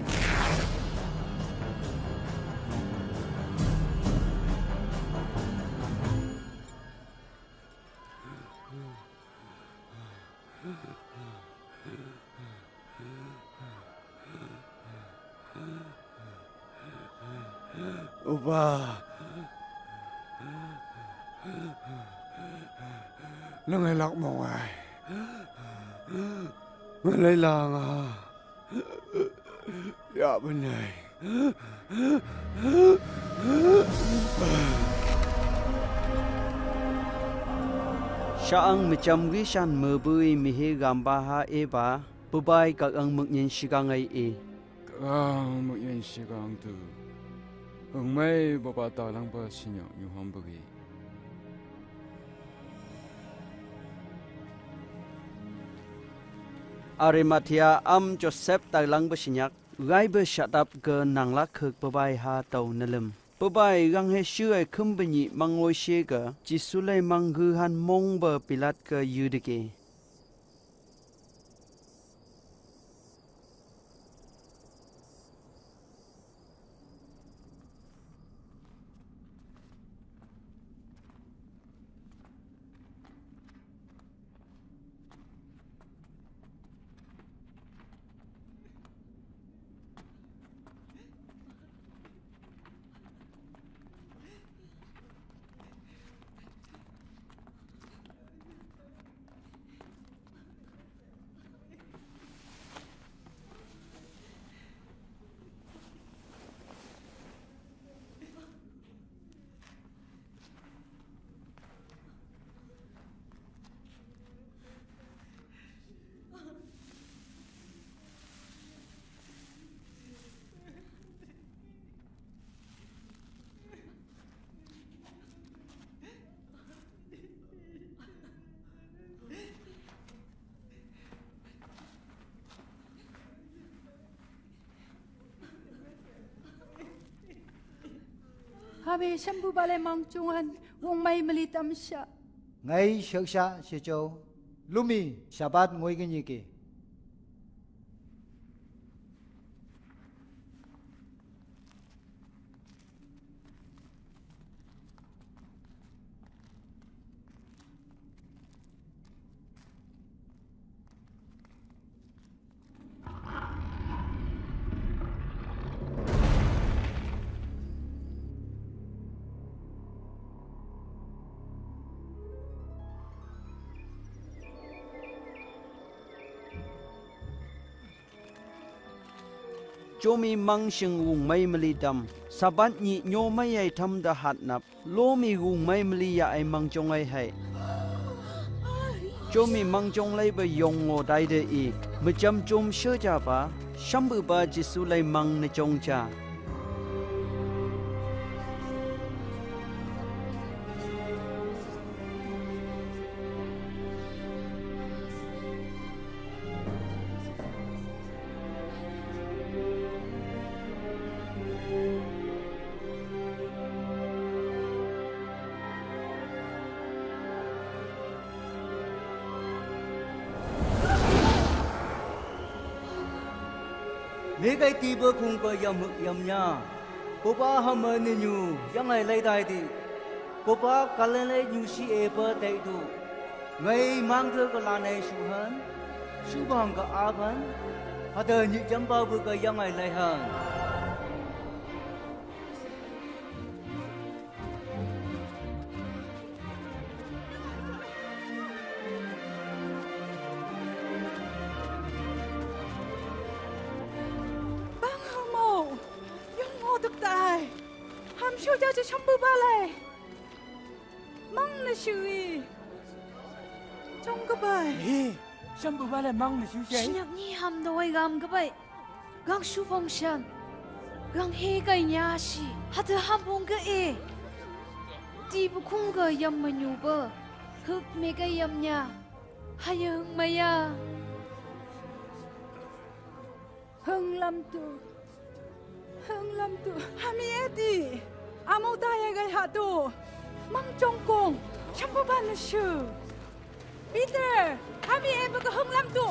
Opa nó ngay lọc mong ai người lấy làng à dạ bên này Saang macam wisan mebeüi mihe gambaha eba bebai kak ang muknyen sigangai e ang muknyen sigang tu Phakmei bapa talang ba sinyo nyuham bagi Arimathea Joseph talang bersinyak gai bersyadap ke nanglak ke bebai ha tau nelem bebai gang he syai kembeni mangoi syega jisulai mangguhan mong berpilat ke yudike Habe shambu balai mangcungan wong mai melitam sya ngay syak sya si châu lumi sabat ngoi cái gì kì Jomi mangsing wung mai melidam sabat ni nyomai ai tham da hat nap lomi wung mai melia ai mangchong ai hai Jomi mangchong lai ba yong ngo dai de I macam jom sơ ja ba shambu ba jisu lai mang na chong cha mấy cái ti bơ khung có yam nha Popa hama ninyu yang ai lai dai ti. Popa kalen lai nyu si e pa dai tu. Ngai mang thơ ka la nei su han. Su bang ka a ban. Hada nyi jam ba bu ka yang ai lai han. Chú cha cho chăm bự ba lại măng là shei trong cái bài chăm bự ba lại măng là shei nhạc nhi ham đôi gam cái bài gang su phong shan gang he cái nhà si hạt ham phong cái e đi bu khung cái yam mà nhu bơ hực me cái yam nhà hay hưng mày à hưng lâm tu hami edi amo daya gai hatu mang trong kong champa ban na shu Peter hami eba ka hung lam tu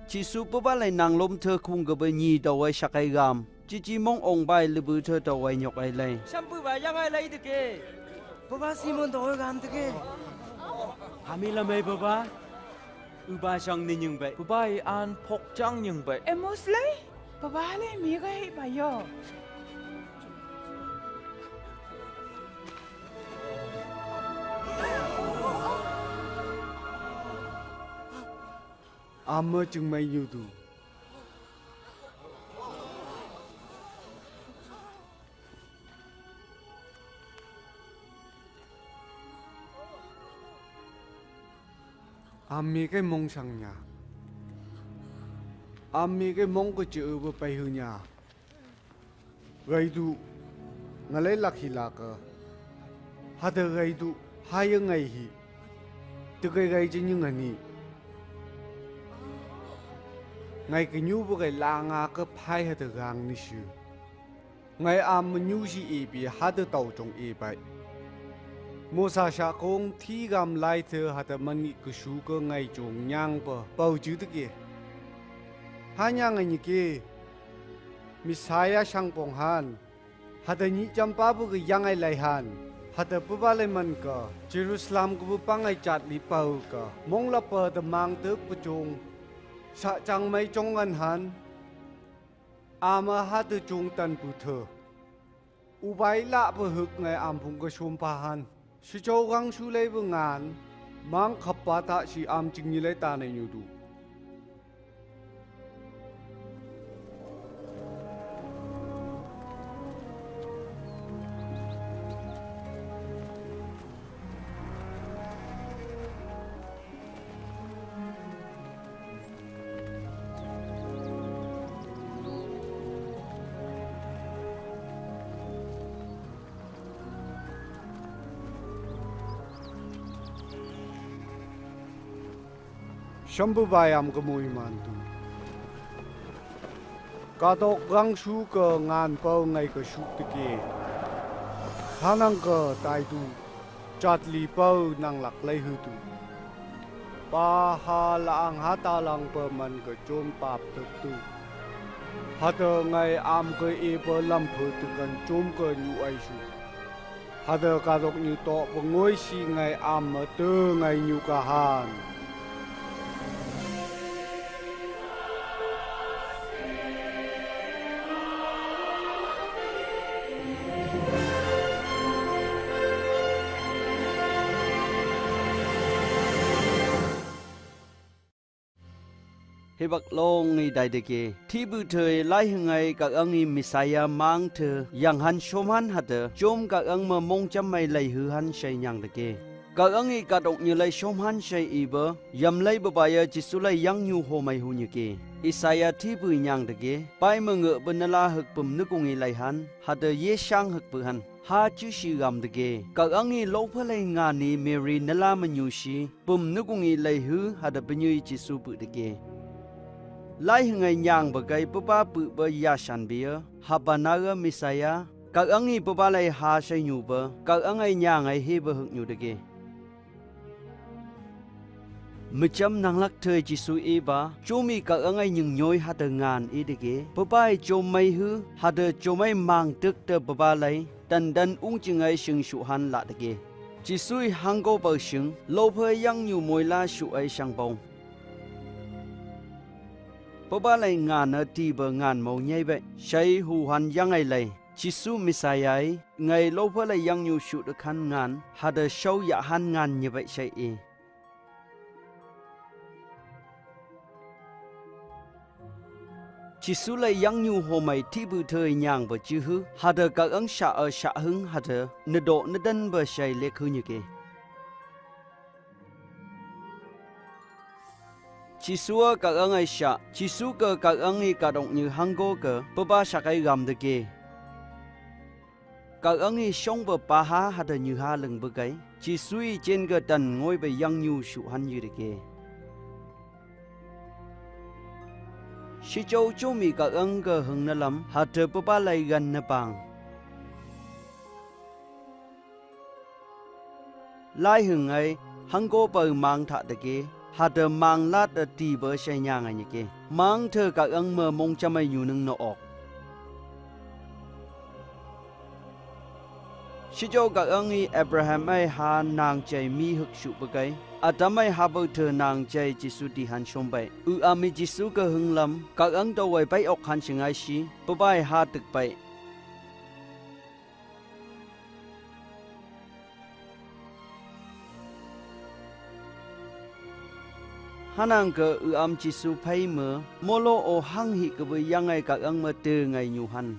Jisu puba lai nang lom thơ khung ga ba nyi da wai shakai gam chi mong ong bai lübü thơ da wai nyok ai lai shampoo ba yang ai lai ke Papa Simon da gam ke hami la mai papa uba sang ni nyung bai papa an phok chang nyung bai emos lai papa lai mi gai ba yo Amma chừng mày nhiều tu. Ami cái mong sang nhà. Ami cái mong có chữ ở bay hư nhà. Gây tu, ngã lấy lạc hi lạc à. Hạt gây tu, hai ngày hi. Từ gây cho những anh ngày cái nhu bữa cái langa cái phai hết gang ní sư ngày am nhu si e bị hết tàu trong e bay mua sa sa công thi gam lai thơ hết mani cái su cái ngày trong nhang bờ bao chữ thế kia hai nhang ngày kia misaya sang bong han hết nhị chăm pa bữa cái yang ai lai han hết bữa ba lai man cả Jerusalem cái bữa pa ngày chặt li bao cả mong la bờ the mang tới bữa chung sa chang mai trong ngân han ama hat chung tan pu thơ ubai la bờ hực ngày am phung cái sum pa han si châu gang su lấy bờ ngàn mang khắp pa ta si am ching ni lấy ta này nhu du Shambu bayam ke moihimante. Katok gang su ke ngan pau ngai ke su teke. Hanang ke tai tu chat li pau nanglak lai hu tu. Pa ha lang hata lang pe man ke chom pap tek tu. Hata ngai am ke e pe lam phu tu kan chom ke nyu ai su. Hata katok nyu to pe ngoi si ngai am ma te ngai nyu ka han. hepak long ni dai de ke thi bu thoi lai hangai ka angi misaya mang the yang han shom han hat chom ka ang ma mong cham mai lai hu han shei nyang de ke Các anh ấy cả động như lấy shom han shei bơ yam lấy bơ bài Jisu lấy yang nhu hồ mày hu như kê Isaiah thi bùi nhang được kê bài mơ ngựa bên la hực bùm nước cùng lấy han hạt ye sang hực bự han ha chữ si gam được kê các anh ấy lâu phơi lấy ngàn ni Mary nala mà nhu si bùm nước cùng lấy hư hạt bên như Jisu bự được kê lại ngày nhang bơ cái bơ ba bự bơ ya san bia Hapa Naga Messiah các anh ấy bơ ba lấy ha shei nhu bơ các anh ấy nhang ấy he bơ hực nhu được kê Macam nanglak thơi Jisu iba, cumi các anh ấy những nhoi hạt ngan idike, babai cumai hu hạt cumai mang tức tơ baba lấy, dan ung chừng ấy sừng sụ han lạ dike. Jisu hango bờ sừng, lâu phơi yang nhiều mồi la sụ ấy sang bông. Baba lấy ngan ở ti bờ ngan màu nhây vậy, shei hu han yang ấy lấy. Jisu Messiah ấy, ngày lâu phơi lấy yang nhiều sụ được han ngan, hạt sâu ya han ngan như vậy shei. Jisu lấy yang nhu hồ mày thi bự thời nhang bờ chư hư, hạt các ông xã ở xã hưng hạt nợ độ nợ đân bờ shei lệ khư như kê. Jisu các ông ấy xã, Jisu cơ các ông ấy cả động như hango cơ, bờ ba xã cái gam được kê. Các ông ấy sống bờ ba ha hạt như ha lưng bờ cái, Jisu trên cơ tần ngồi bờ yang nhu sụ han như được kê. Si châu châu mi các ông cơ hưng nè lắm, hạt bơ ba lại gần nè bang. Lai hưng ấy, hăng cô bờ mang thạ được kê, hạt mang lát ở tì bờ say nhang ấy như kê, mang thơ các ông mơ mong cho mày nhu nâng nọ ọc. Si châu các ông ấy Abraham ấy ha nàng chạy mi hực sụ bờ cái. Adam ai ha bơ thơ nàng chạy Jisu đi han shom bay. Ami Jisu cơ hưng lắm. Các ông đâu vậy bay ốc han chừng ai xí. Bơ bay ha tực bay. Hanang cơ am Jisu pay mơ. Molo o hang hi cơ bơ yang ai các ông mơ từ ngày nhu han.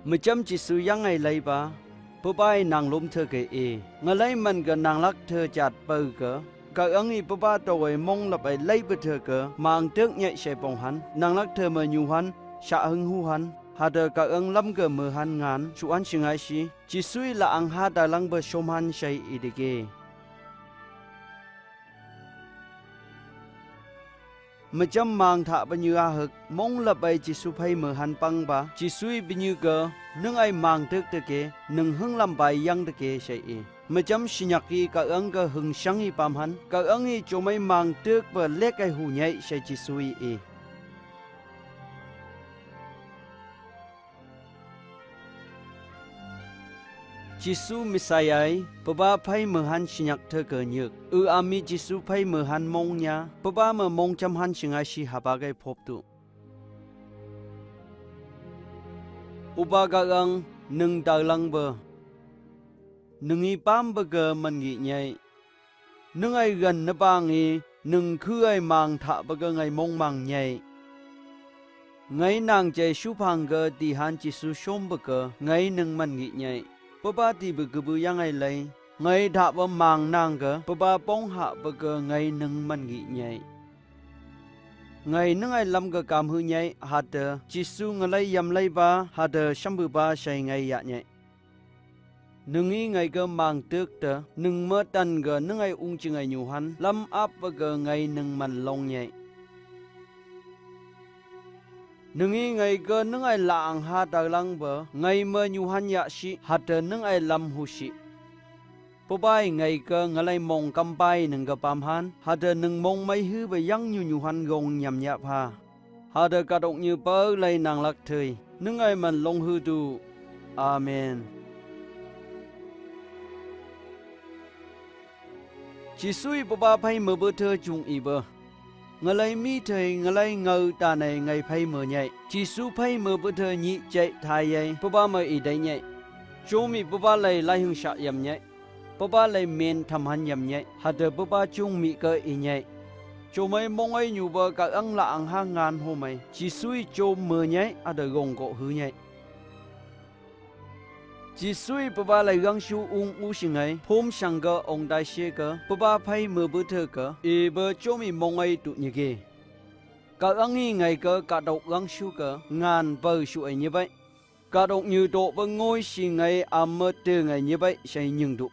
Macam Jisu yang ai lay ba, babai nang lom thơ ke e, ngalai man ke nanglak thơ chat bơ ke, các ông ấy baba tawai mong lập ai lay bơ thơ ke, mang tước nhạy say bong han, nanglak thơ mơ nhu han, sa hưng hu han, hada các ông lam ke mơ han ngan, su an singai si, Jisu la ang ha dalang bơ shom han shei idike. Macam mang thạ bao nhiêu hực mong là bay Jisu phay mở han pang ba Jisu bao nhiêu cơ nâng ai mang thức được kê nâng hưng làm bài yang được kê shei macam sinyaki các ông cơ hưng sang i pam han các ông i cho mấy mang thức và lek ai hu nhảy shei Jisu Jisu Messiah ấy, baba phay mở han sinyak thơ cờ nhược. Ami Jisu phay mở han mong nha, baba mở mong chăm han singai si haba gai phop tu. Uba gagang nâng đào lăng bờ, nâng i pam bờ gờ man nghị nhảy, nâng ai gần nơ bang i, nâng khư ai mang thạ bờ gờ ngày mong mang nhảy. Ngay nàng chạy su phang gờ đi han Jisu shom bờ gờ, ngay nâng man nghị nhảy. Baba ti bơ bơ yang ai lay, ngay thạ bơ mang nàng cơ, baba bong hạ bơ cơ ngay nâng man nghị nhảy, ngay nâng ai lam cơ cam hư nhảy, hạt Jisu ngalay yam lay ba, hạt shambu ba say ngay ya nhảy, nâng i ngay cơ mang tước tơ, nâng mơ tan cơ nâng ai ung chừng ai nhu han, lam áp bơ cơ ngay nâng man long nhảy. Nâng i ngay cơ nâng ai lạng ha đào lăng bờ, ngay mơ nhu han ya si, hạt nâng ai lam hu si. Bố bay ngay cơ ngalay mong kam bay nâng cơ pam han, hạt nâng mong may hư bờ yang nhu han gong nhằm nhạp ha. Hạt cả động như bơ lay nàng lạc thời, nâng ai man long hư tu. Amen. Jisu bố ba phay mơ bơ thơ chung i bơ. Ngalai mi thầy ngalai ngờ ta này ngày phay mờ nhảy, Jisu phay mờ bữa thơ nhị chạy thay ấy, baba mờ ý đấy nhảy, chú mi baba lại lai hung sạ yam nhảy, baba lại men tham han yam nhảy, hạt baba chung mi cơ ý nhảy, chú mấy mong ấy nhu bờ các ăn lạng hang ngàn hôm mày, Jisu chú mờ nhảy, ada gong gỗ hư nhảy. chỉ suy bờ ba lại gắng su u sinh ấy Phom sang cơ ông đại xe cơ bờ ba phải mưa bữa thơ cơ e bờ cho mi mong ấy tụ như kia cả ăn ngày cơ cả độc gắng su cơ ngàn bờ su ấy như vậy cả độc như độ bờ ngôi sinh ấy mơ từ ngày như vậy sẽ nhưng tụ